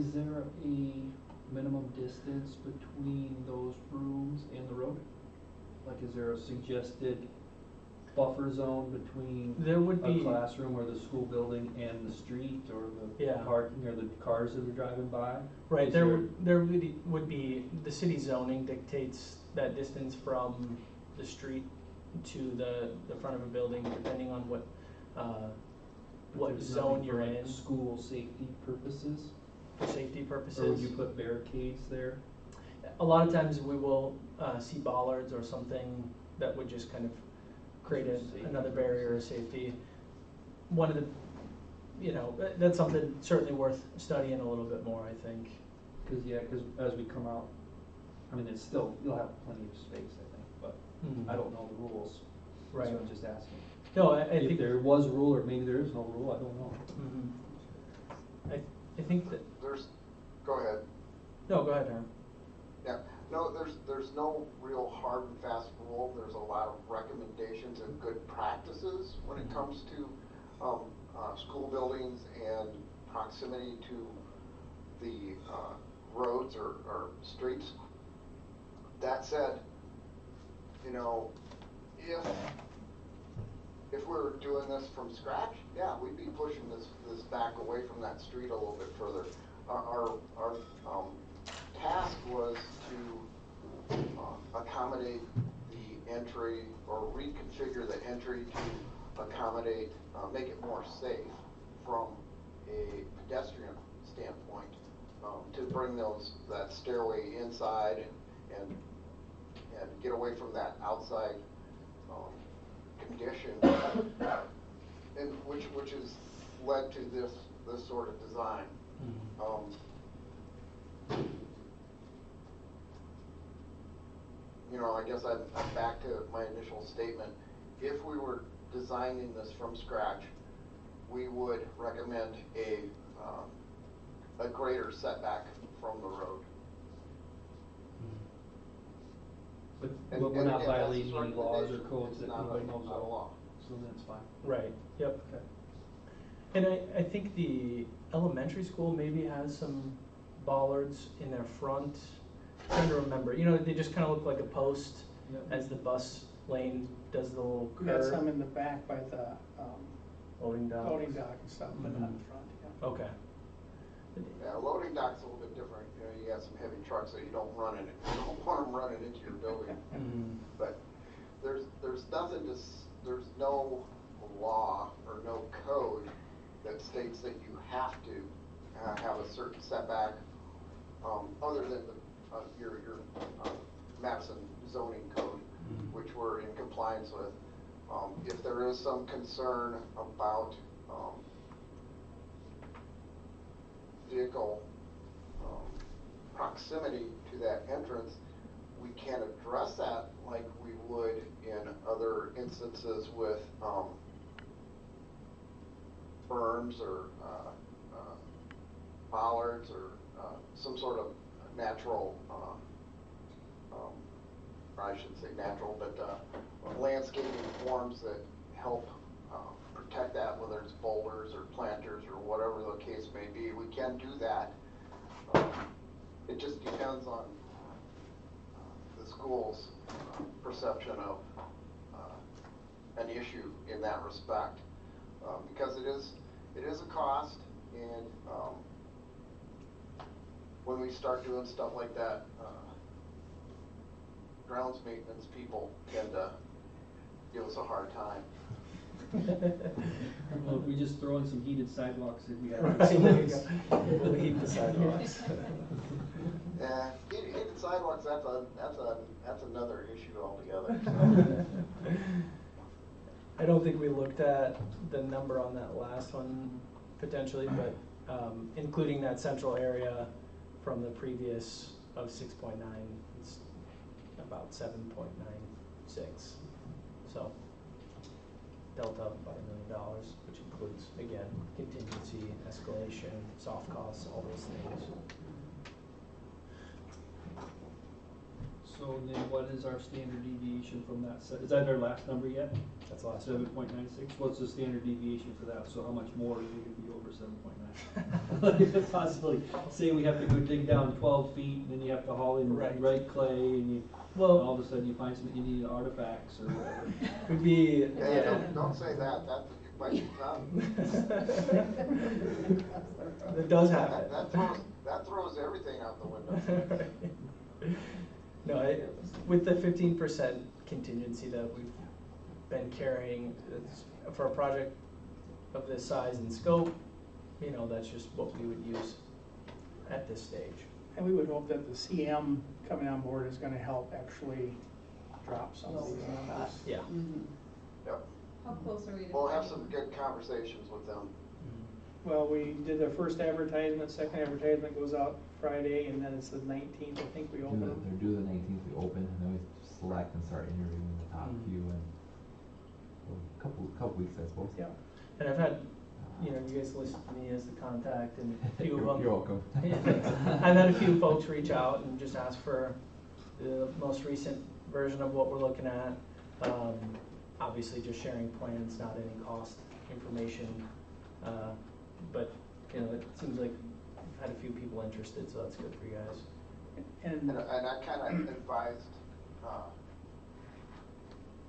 is there a minimum distance between those rooms and the road? Like, is there a suggested buffer zone between There would a be, classroom or the school building and the street, or the Yeah. parking, or the cars that are driving by? right, Is there would be, the city zoning dictates that distance from the street to the front of a building, depending on what There's zone nothing you're for, like, in, school safety purposes? for safety purposes. Or would you put barricades there? A lot of times we will see bollards or something that would just kind of create Safety another barrier of safety. One of the, you know, that's something certainly worth studying a little bit more, I think. Cause yeah, cause as we come out, I mean, it's still, you'll have plenty of space, I think, but I don't know the rules. Right. So I'm just asking. No, I If think. there was a rule, or maybe there is no rule, I don't know. Mhm. I think that, There's, go ahead. no, go ahead, Aaron. Yeah, no, there's no real hard and fast rule. There's a lot of recommendations and good practices when it comes to school buildings and proximity to the roads or streets. That said, you know, if we're doing this from scratch, yeah, we'd be pushing this back away from that street a little bit further. Our task was to accommodate the entry, or reconfigure the entry to accommodate, make it more safe from a pedestrian standpoint, to bring that stairway inside and get away from that outside condition, and which has led to this sort of design. You know, I guess I'm back to my initial statement. If we were designing this from scratch, we would recommend a greater setback from the road. But we're not And that's violating his any laws or recommendation. codes It's that not nobody a- knows not a of, law. so that's fine. Right, yep. Okay. And I think the elementary school maybe has some bollards in their front. I'm trying to remember, you know, they just kind of look like a post Yep. as the bus lane does the little We got curve. some in the back by the Loading dock. loading dock and stuff, but not in front, yeah. Okay. Yeah, loading dock's a little bit different. You know, you got some heavy trucks that you don't run in it. You don't want them running into your building. Mhm. But there's nothing there's no law or no code that states that you have to have a certain setback, other than your Madison zoning code, which we're in compliance with. If there is some concern about vehicle proximity to that entrance, we can address that like we would in other instances with berms or bollards or some sort of natural, I shouldn't say natural, but landscaping forms that help protect that, whether it's boulders or planters or whatever the case may be. We can do that. It just depends on the school's perception of an issue in that respect, because it is a cost, and when we start doing stuff like that, grounds maintenance people tend to give us a hard time. Well, if we just throw in some heated sidewalks, if we have. We'll heat the sidewalks. Yeah, heated sidewalks, that's another issue altogether. I don't think we looked at the number on that last one potentially, but including that central area from the previous of 6.9, it's about 7.96. So delta of about $1 million, which includes, again, contingency, escalation, soft costs, all those things. So then what is our standard deviation from that? Is that our last number yet? That's the last 7.96? What's the standard deviation for that? So how much more is it gonna be over 7.9? Possibly, say we have to go dig down 12 feet, and then you have to haul in right clay, and you, all of a sudden you find some Indian artifacts or whatever. Would be, Yeah, don't say that, that bites your tongue. It does happen. That throws everything out the window. No, with the 15% contingency that we've been carrying for a project of this size and scope, you know, that's just what we would use at this stage. And we would hope that the CM coming on board is gonna help actually drop some of these numbers. Yeah. Yep. How close are we to? We'll have some good conversations with them. Well, we did the first advertisement, second advertisement goes out Friday, and then it's the 19th, I think we open them. They're due the 19th, we open, and then we select and start interviewing the top few in a couple weeks, I suppose. Yeah. And I've had, you know, you guys listed me as the contact, and a few of them. You're welcome. I've had a few folks reach out and just ask for the most recent version of what we're looking at. Obviously, just sharing plans, not any cost information. But, you know, it seems like we've had a few people interested, so that's good for you guys. And I kind of advised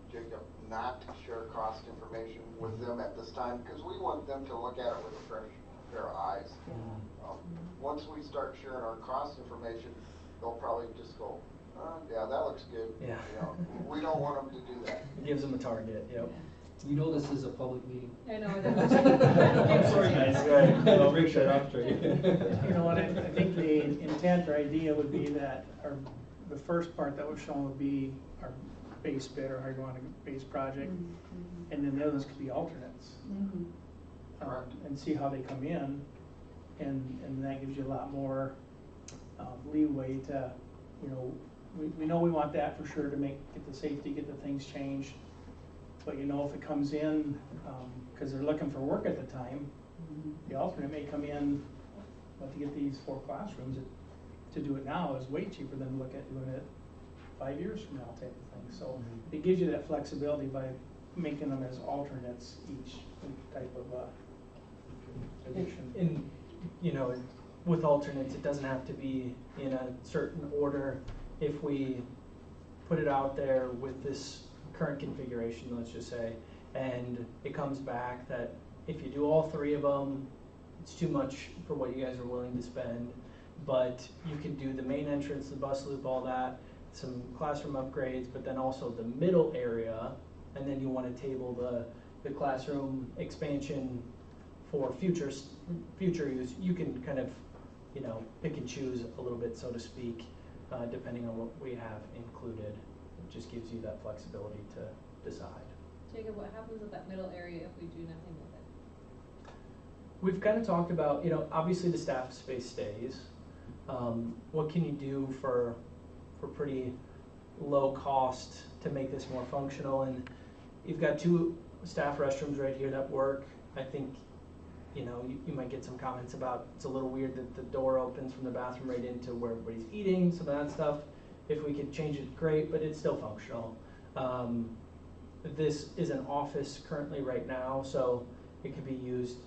Jacob not to share cost information with them at this time, because we want them to look at it with a fresh pair of eyes. Once we start sharing our cost information, they'll probably just go, yeah, that looks good. Yeah. You know, we don't want them to do that. It gives them a target, yep. You know this is a public meeting. I know. I'm sorry, guys. Right. I'll break that off for you. You know what, I think the intent or idea would be that the first part that was shown would be our base bid, or how you want a base project, and then the others could be alternates. And see how they come in, and that gives you a lot more leeway to, you know, we know we want that for sure to get the safety, get the things changed. But you know, if it comes in, because they're looking for work at the time, the alternate may come in, but to get these 4 classrooms, to do it now is way cheaper than to look at doing it 5 years from now type of thing. So it gives you that flexibility by making them as alternates each type of addition. And, you know, with alternates, it doesn't have to be in a certain order. If we put it out there with this current configuration, let's just say, and it comes back that if you do all 3 of them, it's too much for what you guys are willing to spend, but you can do the main entrance, the bus loop, all that, some classroom upgrades, but then also the middle area, and then you want to table the classroom expansion for future use. You can kind of, you know, pick and choose a little bit, so to speak, depending on what we have included. It just gives you that flexibility to decide. Jacob, what happens with that middle area if we do nothing with it? We've kind of talked about, you know, obviously the staff space stays. What can you do for pretty low cost to make this more functional? And you've got 2 staff restrooms right here that work. I think, you know, you might get some comments about it's a little weird that the door opens from the bathroom right into where everybody's eating, some of that stuff. If we could change it, great, but it's still functional. This is an office currently right now, so it could be used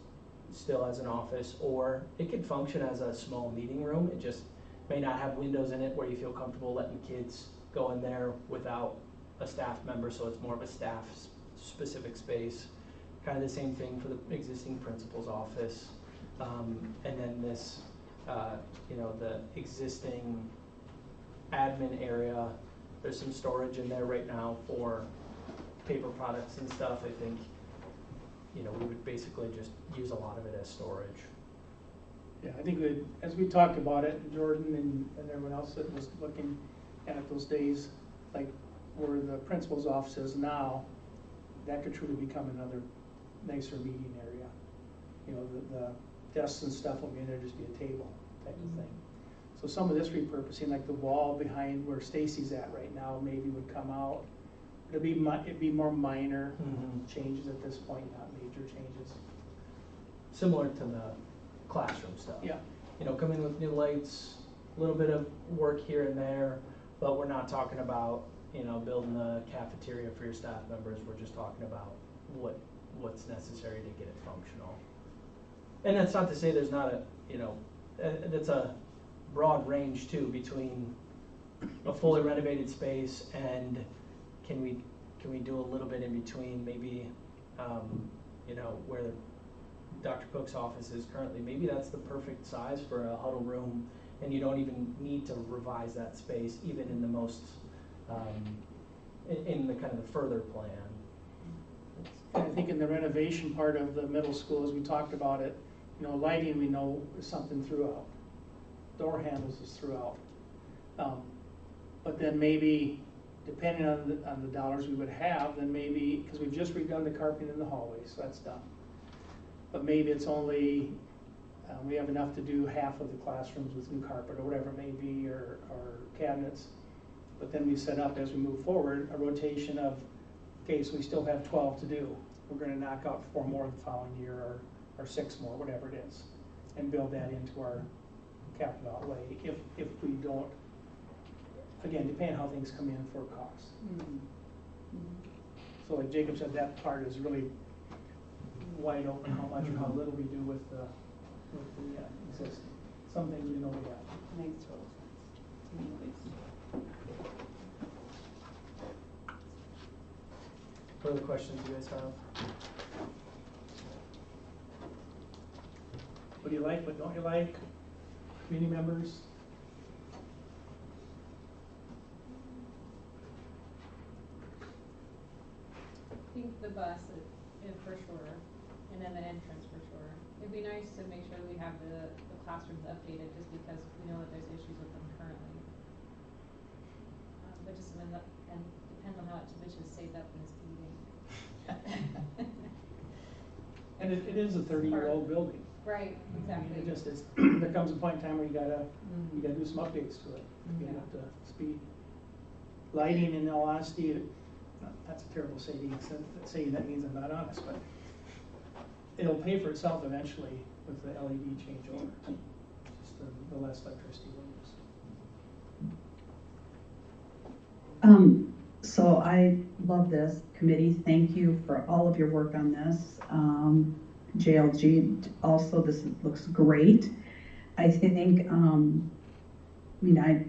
still as an office, or it could function as a small meeting room. It just may not have windows in it where you feel comfortable letting kids go in there without a staff member, so it's more of a staff specific space. Kind of the same thing for the existing principal's office. And then this, you know, the existing admin area, there's some storage in there right now for paper products and stuff. I think, you know, we would basically just use a lot of it as storage. Yeah, I think as we talked about it, Jordan and everyone else that was looking at those days, like where the principal's office is now, that could truly become another nicer meeting area. You know, the desks and stuff will be in there, just be a table type of thing. So some of this repurposing, like the wall behind where Stacy's at right now, maybe would come out. It'd be more minor changes at this point, not major changes. Similar to the classroom stuff. Yeah. You know, come in with new lights, a little bit of work here and there, but we're not talking about, you know, building a cafeteria for your staff members. We're just talking about what's necessary to get it functional. And that's not to say there's not a, you know, that's a broad range too between a fully renovated space and can we do a little bit in between, maybe, you know, where Dr. Cook's office is currently, maybe that's the perfect size for a huddle room, and you don't even need to revise that space, even in the most, in the kind of the further plan. And I think in the renovation part of the middle school, as we talked about it, you know, lighting we know is something throughout. Door handles is throughout. But then maybe, depending on the dollars we would have, then maybe, because we've just redone the carpeting in the hallways, so that's done. But maybe it's only, we have enough to do half of the classrooms with new carpet or whatever it may be, or cabinets. But then we set up, as we move forward, a rotation of, okay, so we still have 12 to do. We're gonna knock out 4 more the following year, or 6 more, whatever it is, and build that into our capital outlay if we don't, again, depending on how things come in for costs. So like Jacob said, that part is really wide open, how much or how little we do with the existing. Some things we know we have. Makes total sense to me at least. What other questions do you guys have? What do you like, what don't you like? Community members? I think the bus is for sure, and then the entrance for sure. It'd be nice to make sure that we have the classrooms updated, just because we know that there's issues with them currently. But just, and depends on how much is saved up in this meeting. And it is a 30-year-old building. Right, exactly. I mean, it just is, there comes a point in time where you gotta do some updates to it, get up to speed. Lighting, in all honesty, that's a terrible saying that means I'm not honest, but it'll pay for itself eventually with the LED changeover. Just the less electricity we'll use. So I love this committee. Thank you for all of your work on this. JLG also, this looks great. I think, I mean, I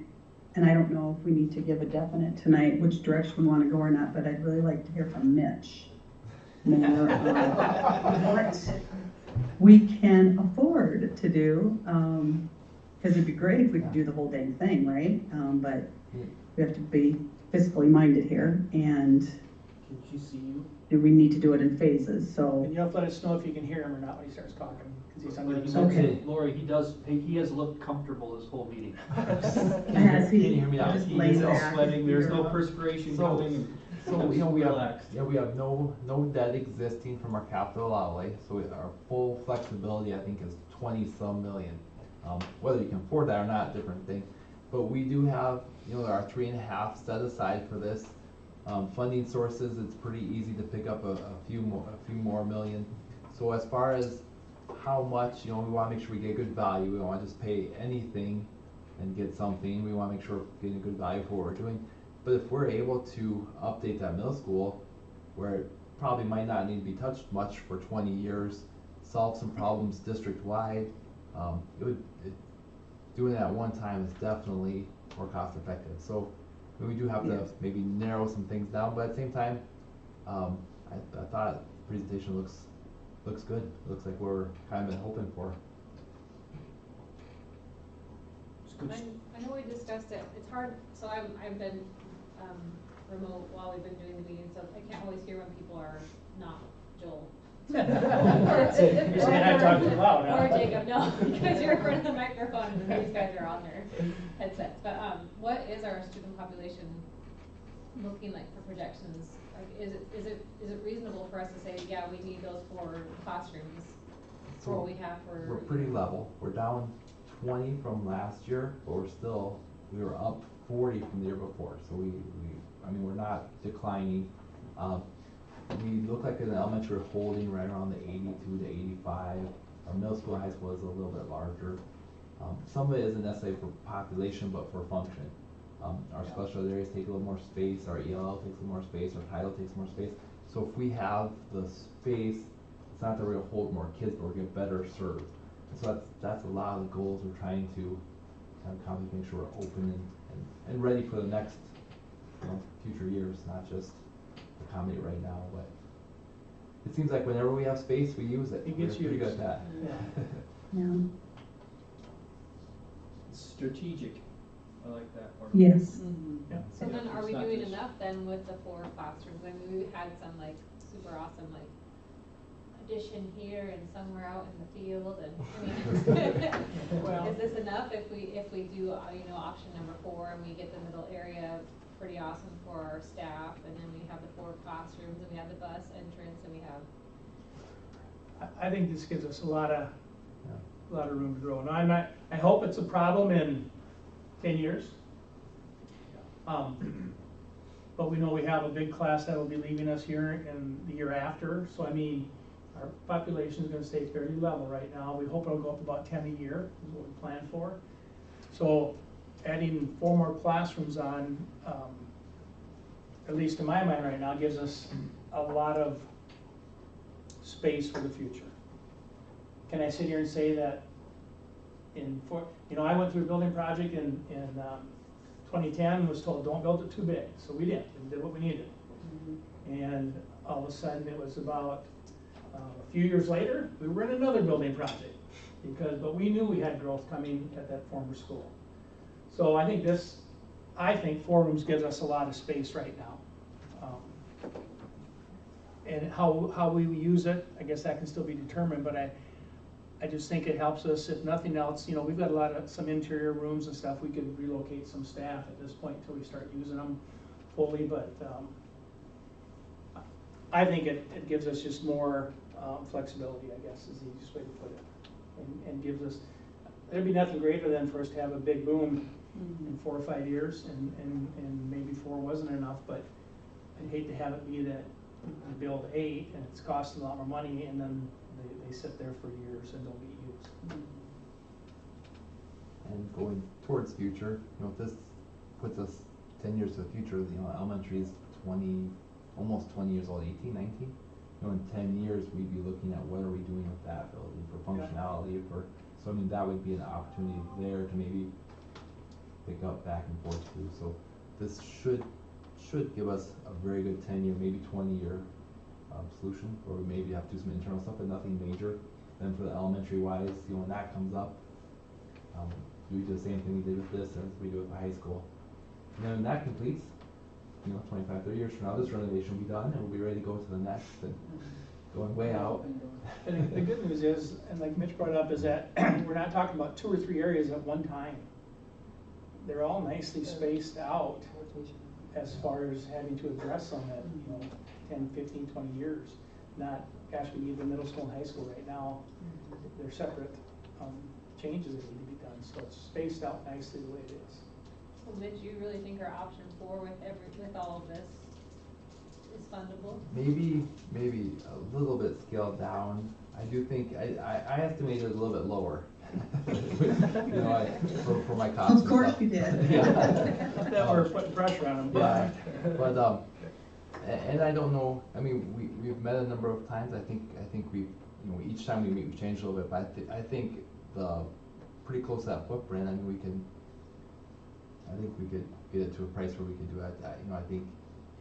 don't know if we need to give a definite tonight which direction we want to go or not, but I'd really like to hear from Mitch more what we can afford to do, because it'd be great if we could do the whole dang thing, right? But we have to be fiscally minded here, and Can she see you? we need to do it in phases, so. And you'll have to let us know if you can hear him or not when he starts talking, because he's under Like the you mentioned, Okay. Lori, he has looked comfortable this whole meeting. Has he? Can you hear me now? Just He laid is all back. sweating, there's no You're- perspiration So- coming. So, you know, we Relaxed. have no debt existing from our capital outlay, so our full flexibility, I think, is 20-some million. Whether you can afford that or not, different thing. But we do have, our 3.5 set aside for this. Funding sources, it's pretty easy to pick up a few more million. So as far as how much, we wanna make sure we get good value. We don't wanna just pay anything and get something. We wanna make sure we're getting good value for what we're doing. But if we're able to update that middle school, where it probably might not need to be touched much for 20 years, solve some problems district-wide, doing it at one time is definitely more cost effective. So we do have to Yes. maybe narrow some things down, but at the same time, I thought the presentation looks good. It looks like we're kind of been hoping for. It's good. I know we discussed it, it's hard, so I've been, remote while we've been doing the meetings, so I can't always hear when people are not Joel. You're saying I talk too loud, huh? Or Jacob, no, because you're in front of the microphone and these guys are on their headsets, but, what is our student population looking like for projections? Like, is it reasonable for us to say, yeah, we need those 4 classrooms for what we have for? We're pretty level. We're down 20 from last year, but we were up 40 from the year before. So we're not declining. We look like in the elementary we're holding right around the 82 to 85. Our middle school and high school is a little bit larger. Some of it isn't necessarily for population, but for function. Our special ed areas take a little more space, our ELL takes a little more space, our title takes more space. So if we have the space, it's not that we're gonna hold more kids, but we're gonna get better served. And so that's a lot of the goals we're trying to kind of accomplish, make sure we're open and ready for the next future years, not just accommodate right now. But it seems like whenever we have space, we use it. It gets We're pretty good used. at that. Yeah. Yeah, It's strategic. I like that part. yes. Yeah. So then are It's we not doing just- enough then with the 4 classrooms? I mean, we had some like super awesome like addition here and somewhere out in the field and, Well- is this enough if we do, option number 4 and we get the middle area pretty awesome for our staff and then we have the 4 classrooms and we have the bus entrance and we have. I think this gives us a lot of Yeah. room to grow. And I hope it's a problem in 10 years. But we know we have a big class that will be leaving us here in the year after. So I mean, our population is gonna stay fairly level right now. We hope it'll go up about 10 a year is what we plan for. So adding 4 more classrooms on, at least in my mind right now, gives us a lot of space for the future. Can I sit here and say that I went through a building project in 2010, was told, don't build it too big, so we did what we needed. And all of a sudden, it was about a few years later, we were in another building project, but we knew we had growth coming at that former school. So I think 4 rooms gives us a lot of space right now. And how we use it, I guess that can still be determined, but I just think it helps us, if nothing else, we've got some interior rooms and stuff, we could relocate some staff at this point until we start using them fully, but I think it gives us just more flexibility, I guess, is the easiest way to put it. And gives us, there'd be nothing greater than for us to have a big boom in 4 or 5 years, and maybe 4 wasn't enough, but I'd hate to have it be that we build 8 and it's costing a lot more money, and then they sit there for years and don't get used. And going towards future, this puts us 10 years to the future. Elementary is almost 20 years old, 18, 19. In 10 years, we'd be looking at what are we doing with that building for functionality, so I mean, that would be an opportunity there to maybe pick up back and forth too. So this should give us a very good 10-year, maybe 20-year solution, where we maybe have to do some internal stuff, but nothing major. Then for the elementary wise, when that comes up, we do the same thing we did with this as we do with the high school. And then when that completes, 25, 30 years from now, this renovation will be done, and we'll be ready to go to the next, and going way out. And the good news is, and like Mitch brought up, is that we're not talking about 2 or 3 areas at one time. They're all nicely spaced out as far as having to address them at 10, 15, 20 years. Not, gosh, we need the middle school and high school right now. They're separate changes that need to be so it's spaced out nicely the way it is. So Mitch, you really think our option 4 with all of this is fundable? Maybe a little bit scaled down. I do think, I estimated it a little bit lower. You know, for my costs. Of course you did. Yeah. That we're putting pressure on them. Yeah, but, and I don't know, I mean, we've met a number of times, I think we, you know, each time we meet, we change a little bit, but I think pretty close to that footprint, I mean, I think we could get it to a price where we could do it, you know, I think,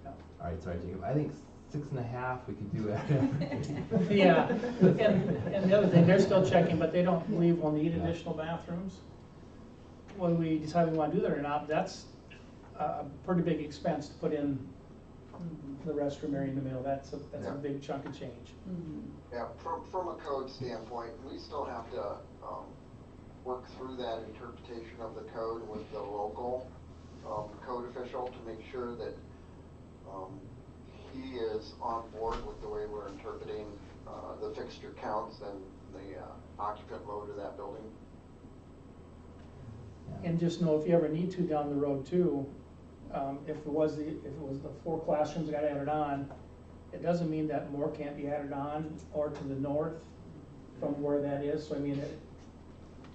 Yeah. alright, sorry Jacob, I think 6.5, we could do it. Yeah, and the other thing, they're still checking, but they don't believe we'll need additional bathrooms. When we decide we wanna do that or not, that's a pretty big expense to put in the restroom area in the middle, that's a Yeah. big chunk of change. Yeah, from a code standpoint, we still have to, work through that interpretation of the code with the local, code official to make sure that, he is on board with the way we're interpreting, the fixture counts and the, occupant load of that building. And just know if you ever need to down the road too, if it was the 4 classrooms that got added on, it doesn't mean that more can't be added on or to the north from where that is, so I mean,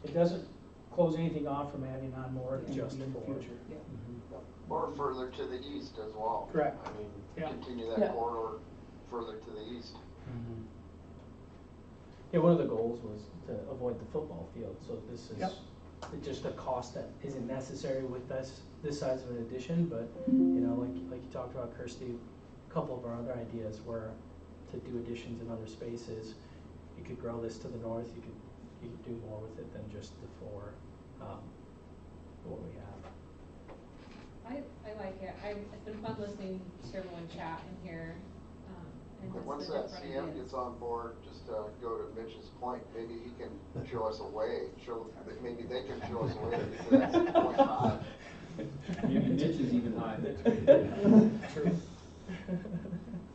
it doesn't close anything off from adding on more in the Just future. Or further to the east as well. Correct. I mean, Yeah. continue that Yeah. corridor further to the east. Yeah, one of the goals was to avoid the football field, so this is Yep. just a cost that isn't necessary with this size of an addition, but, you know, like you talked about, Kirsty, a couple of our other ideas were to do additions in other spaces. You could grow this to the north, you could do more with it than just the 4, what we have. I like it. It's been fun listening to everyone chat in here. And But just once the that different CM ideas. gets on board, just go to Mitch's point, maybe he can show us a way, maybe they can show us a way to that 6.5. Maybe Mitch is even high. True.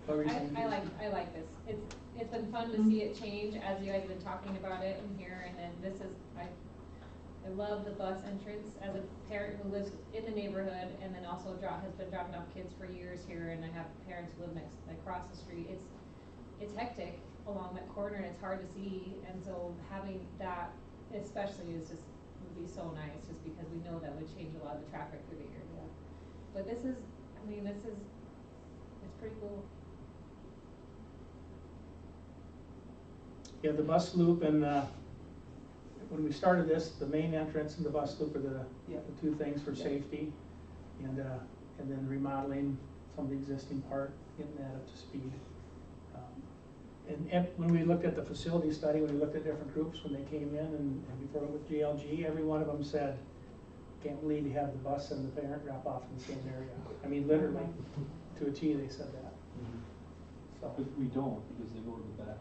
What were you saying? I like this. It's been fun to see it change as you guys have been talking about it in here, and then this is, I love the bus entrance as a parent who lives in the neighborhood and then also has been dropping off kids for years here, and I have parents who live across the street. It's hectic along that corner and it's hard to see, and so having that especially would be so nice, just because we know that would change a lot of the traffic through the area. But it's pretty cool. Yeah, the bus loop and, when we started this, the main entrance and the bus loop are the 2 things for safety. And then remodeling some of the existing part, getting that up to speed. And when we looked at the facility study, when we looked at different groups, when they came in and before with JLG, every one of them said, can't believe you have the bus and the parent drop off in the same area. I mean, literally, to a T, they said that. So. But we don't, because they go to the back.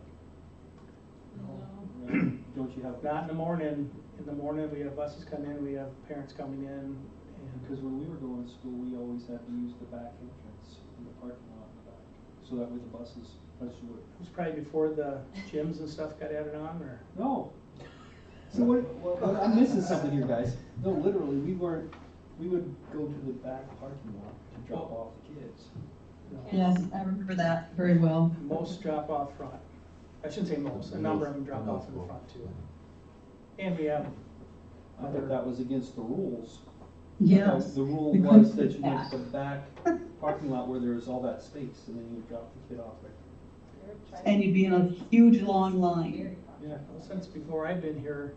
No. Don't you have? Not in the morning. In the morning, we have buses come in, we have parents coming in, and Because when we were going to school, we always had to use the back entrance in the parking lot in the back. So that way the buses, that's what. it was probably before the gyms and stuff got added on, or? No. So what, I'm missing something here, guys. No, literally, we would go to the back parking lot to drop off the kids. No. Yes, I remember that very well. Most drop off front. I shouldn't say most, a number of them drop off in the front too. And we have I thought that was against the rules. Yes. The rule we was couldn't that put you went to the back parking lot where there was all that space, and then you would drop the kid off there. And you'd be in a huge long line. Very Yeah. Well, since before I've been here,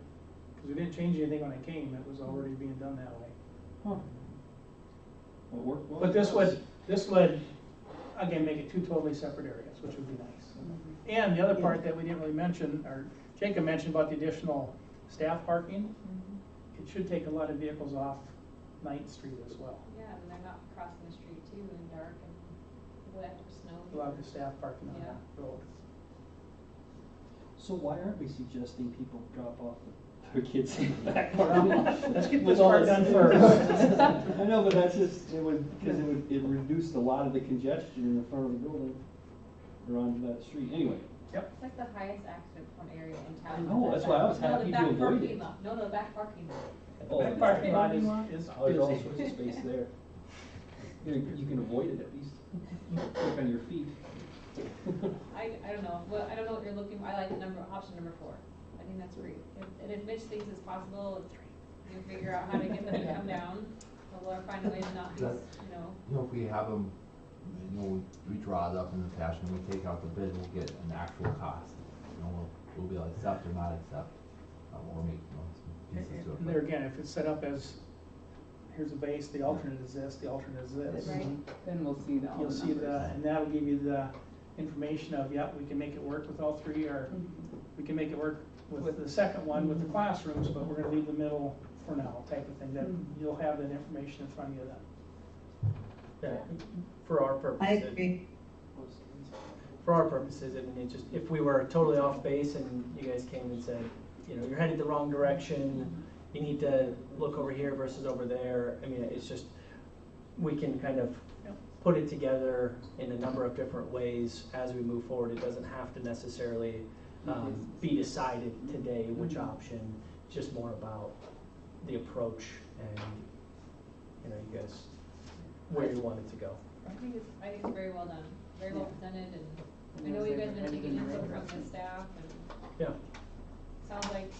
because we didn't change anything when I came, it was already being done that way. Huh. What worked well? But this would, again, make it 2 totally separate areas, which would be nice. And the other part that we didn't really mention, or Jacob mentioned about the additional staff parking, it should take a lot of vehicles off 9th Street as well. Yeah, and they're not crossing the street too in dark and wet or snow. A lot of the staff parking on Yeah. that road. So why aren't we suggesting people drop off their kids in the back parking lot? Let's get With this all part done first. I know, but that's just, it reduced a lot of the congestion in the front of the building or onto that street. Anyway, It's like the highest accident prone area in I town. know, that's why I was happy to avoid it. No, the back parking lot. Oh, That parking lot is Oh, there's all busy. sorts of space there. You can avoid it at least. Look on your feet. I don't know, well, I don't know what you're looking for, I like option number 4, I think that's great. And if Mitch thinks it's possible, you can figure out how to get them to come down, or find a way to not be, You know, if we have them, you know, we draw it up in the fashion, we take out the bid, we'll get an actual cost. You know, we'll be able to accept or not accept, or make, you know, some pieces to it. And there again, if it's set up as, here's a base, the alternate is this, the alternate is this. Right. Then we'll see all the You'll see numbers. the, and that'll give you the information of, yep, we can make it work with all 3, or we can make it work with the second one with the classrooms, but we're gonna leave the middle for now, type of thing, that you'll have that information in front of you then. Yeah, for our purposes. I agree. For our purposes, I mean, it just, if we were totally off base and you guys came and said, you know, you're headed the wrong direction, you need to look over here versus over there, I mean, it's just, we can kind of put it together in a number of different ways as we move forward. It doesn't have to necessarily be decided today which option, it's just more about the approach and, you know, you guys, where you want it to go. I think it's very well done, very well presented, and I know you guys have been taking input from the staff, and Yeah. sounds like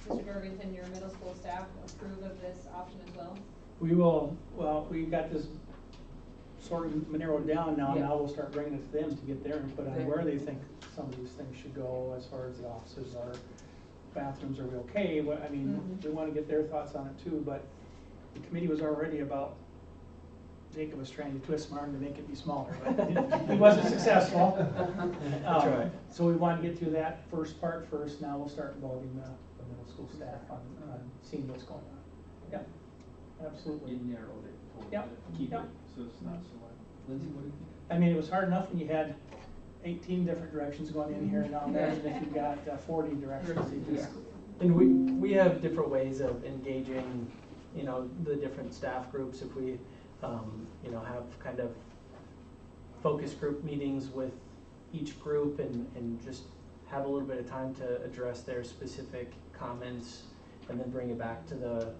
Mr. Jorgensen, your middle school staff approve of this option as well. We will, well, we got this sort of narrowed down now, Yeah. now we'll start bringing it to them to get their input on Right. where they think some of these things should go, as far as the offices are, bathrooms, are we okay? What, I mean, we wanna get their thoughts on it too, but the committee was already about, Jacob was trying to twist my arm to make it be smaller, but he wasn't successful. Right. So we want to get through that first part first, now we'll start involving the middle school staff on seeing what's going on. Yep, absolutely. You narrowed it. a little Yep, bit, Keep yep. it, so it's not so much. Lindsay, what do you think? I mean, it was hard enough when you had 18 different directions going in here, now imagine if you've got 40 directions. You just- And we have different ways of engaging, you know, the different staff groups. If we, you know, have kind of focus group meetings with each group and just have a little bit of time to address their specific comments and then bring it back to the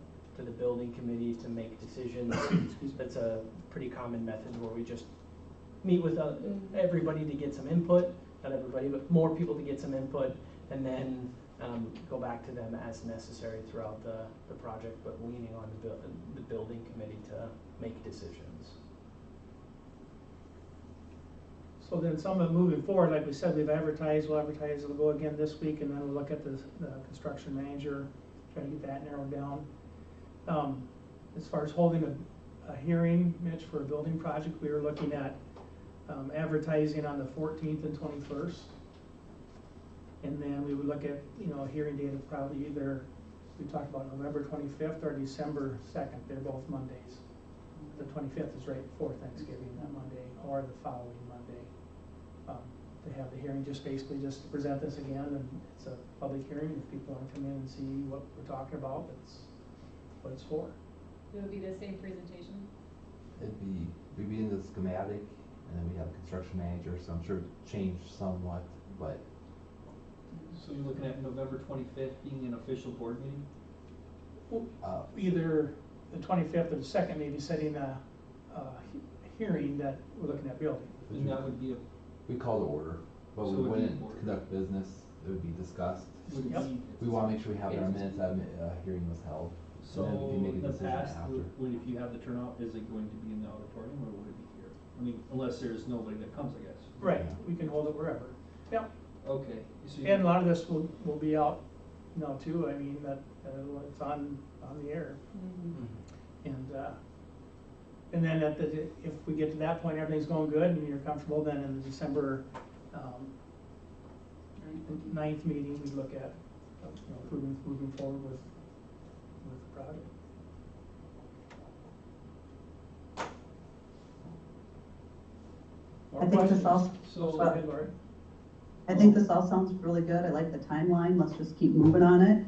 building committee to make decisions. That's a pretty common method where we just meet with everybody to get some input, not everybody, but more people to get some input, and then go back to them as necessary throughout the project, but leaning on the building committee to make decisions. So then some of it moving forward, like we said, we'll advertise, it'll go again this week, and then we'll look at the construction manager, try to get that narrowed down. As far as holding a hearing, Mitch, for a building project, we were looking at advertising on the 14th and 21st. And then we would look at, you know, a hearing date of probably either, we talked about November 25th or December 2nd, they're both Mondays. The 25th is right before Thanksgiving, that Monday, or the following Monday. To have the hearing, just basically just to present this again, and it's a public hearing, if people wanna come in and see what we're talking about, that's what it's for. It would be the same presentation. We'd be in the schematic, and then we have a construction manager, so I'm sure it changed somewhat, but So you're looking at November 25th being an official board meeting? Either the 25th or the 2nd, maybe setting a hearing that we're looking at building. And that would be we call to order, but So we it would be wouldn't order. conduct business, it would be discussed. would it Yep. be? We wanna make sure we have in our minutes that hearing was held. So And then we can make a in the decision past, after. if you have the turnout, is it going to be in the auditorium or would it be here? I mean, unless there's nobody that comes, I guess. Right, we can hold it wherever. Yep, Okay. So and a lot of this will be out, you know, too, I mean, that, it's on the air. And then if we get to that point, everything's going good and you're comfortable, then in the December 9th meeting, we look at, you know, moving forward with the project. More I think this questions? all, So, Go ahead, Lori. I think this all sounds really good. I like the timeline. Let's just keep moving on it.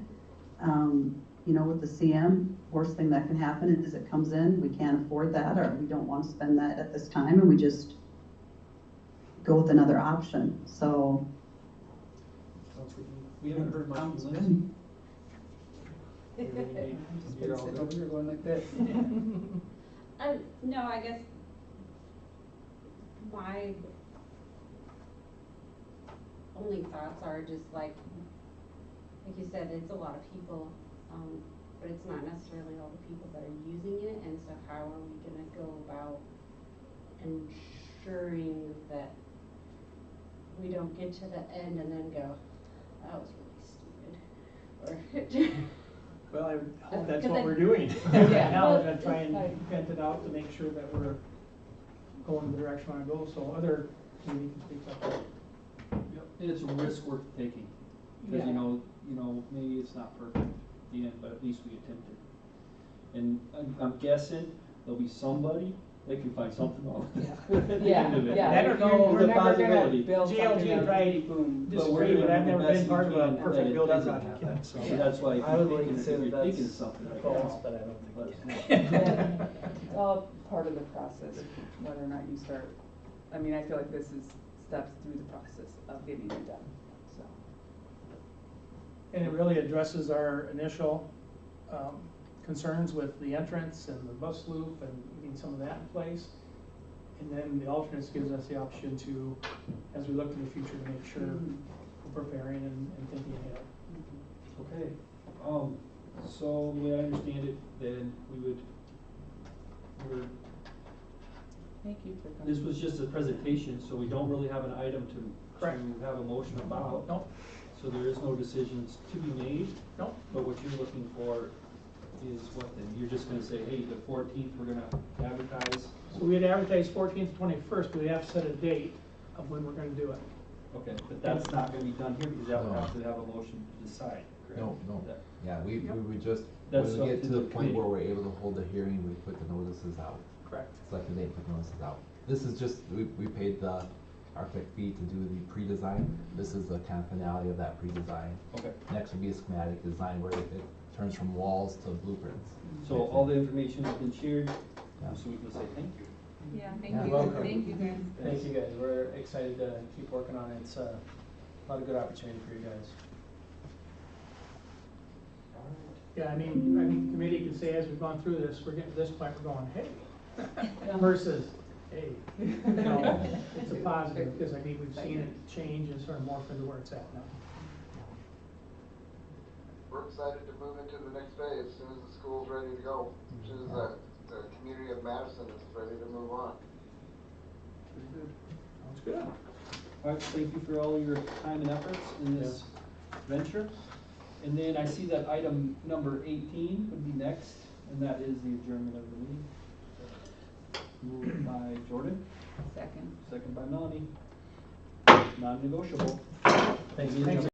You know, with the CM, worst thing that can happen is it comes in, we can't afford that, or we don't want to spend that at this time, and we just go with another option. So We haven't heard much from Sounds Lindsay. good. I'm just You're gonna all sit good? over here going like this. No, I guess my only thoughts are just like you said, it's a lot of people, but it's not necessarily all the people that are using it, and so how are we gonna go about ensuring that we don't get to the end and then go, that was really stupid, or Well, I hope that's Because what I- we're doing. Yeah. Now we're gonna try and Well, vent it out to make sure that we're going the direction we wanna go, so other community can speak up. Yep, it's a risk worth taking, because Yeah. you know, maybe it's not perfect at the end, but at least we attempted. And I'm guessing there'll be somebody that can find something wrong with it at the Yeah, end of it. yeah. I don't know, There's we're a never gonna possibility. build GLG something and out try of boom. But we're disagree, but doing I've the never best been we part of a can that perfect it building doesn't project happen. yet, so. So that's why if I would you're like thinking, to if say you're that thinking that's something, I close, guess. but I don't think Let it us is. know. It's all part of the process, whether or not you start, I mean, I feel like this is steps through the process of getting it done, so. And it really addresses our initial concerns with the entrance and the bus loop and getting some of that in place. And then the alternates gives us the option to, as we look to the future, to make sure we're preparing and thinking ahead. Okay, so the way I understand it, then we're, Thank you for coming. this was just a presentation, so we don't really have an item to Correct. have a motion about. Nope, So there is no decisions to be made, nope, but what you're looking for is what then? You're just gonna say, hey, the 14th, we're gonna advertise? so we had advertised 14th, 21st, but we have to set a date of when we're gonna do it. Okay, but that's not gonna be done here because that would have to have a motion to decide, correct? No, That- yeah, we would just, That's when we up get to to the the point where committee. we're able to hold the hearing, we put the notices out. Correct. Select the date, put the notices out. This is just, we paid the architect fee to do the pre-design. This is the kind of finale of that pre-design. Okay, Next would be a schematic design where it turns from walls to blueprints. so all the information has been shared, Yeah. so we can say thank you. Yeah, Yeah. thank you, Welcome. thank you guys. Thank you guys, we're excited to keep working on it, it's a lot of good opportunity for you guys. Yeah, I mean, committee can say as we've gone through this, we're getting to this point, we're going, hey, versus, hey. No, it's a positive, because I think we've seen it change and sort of morph into where it's at now. We're excited to move into the next phase as soon as the school's ready to go, as soon as the community of Madison is ready to move on. Sounds good. All right, thank you for all your time and efforts in this venture. And then I see that item number 18 would be next, and that is the adjournment of the meeting. Moved by Jordan, Second. second by Melanie. Non-negotiable. Thanks.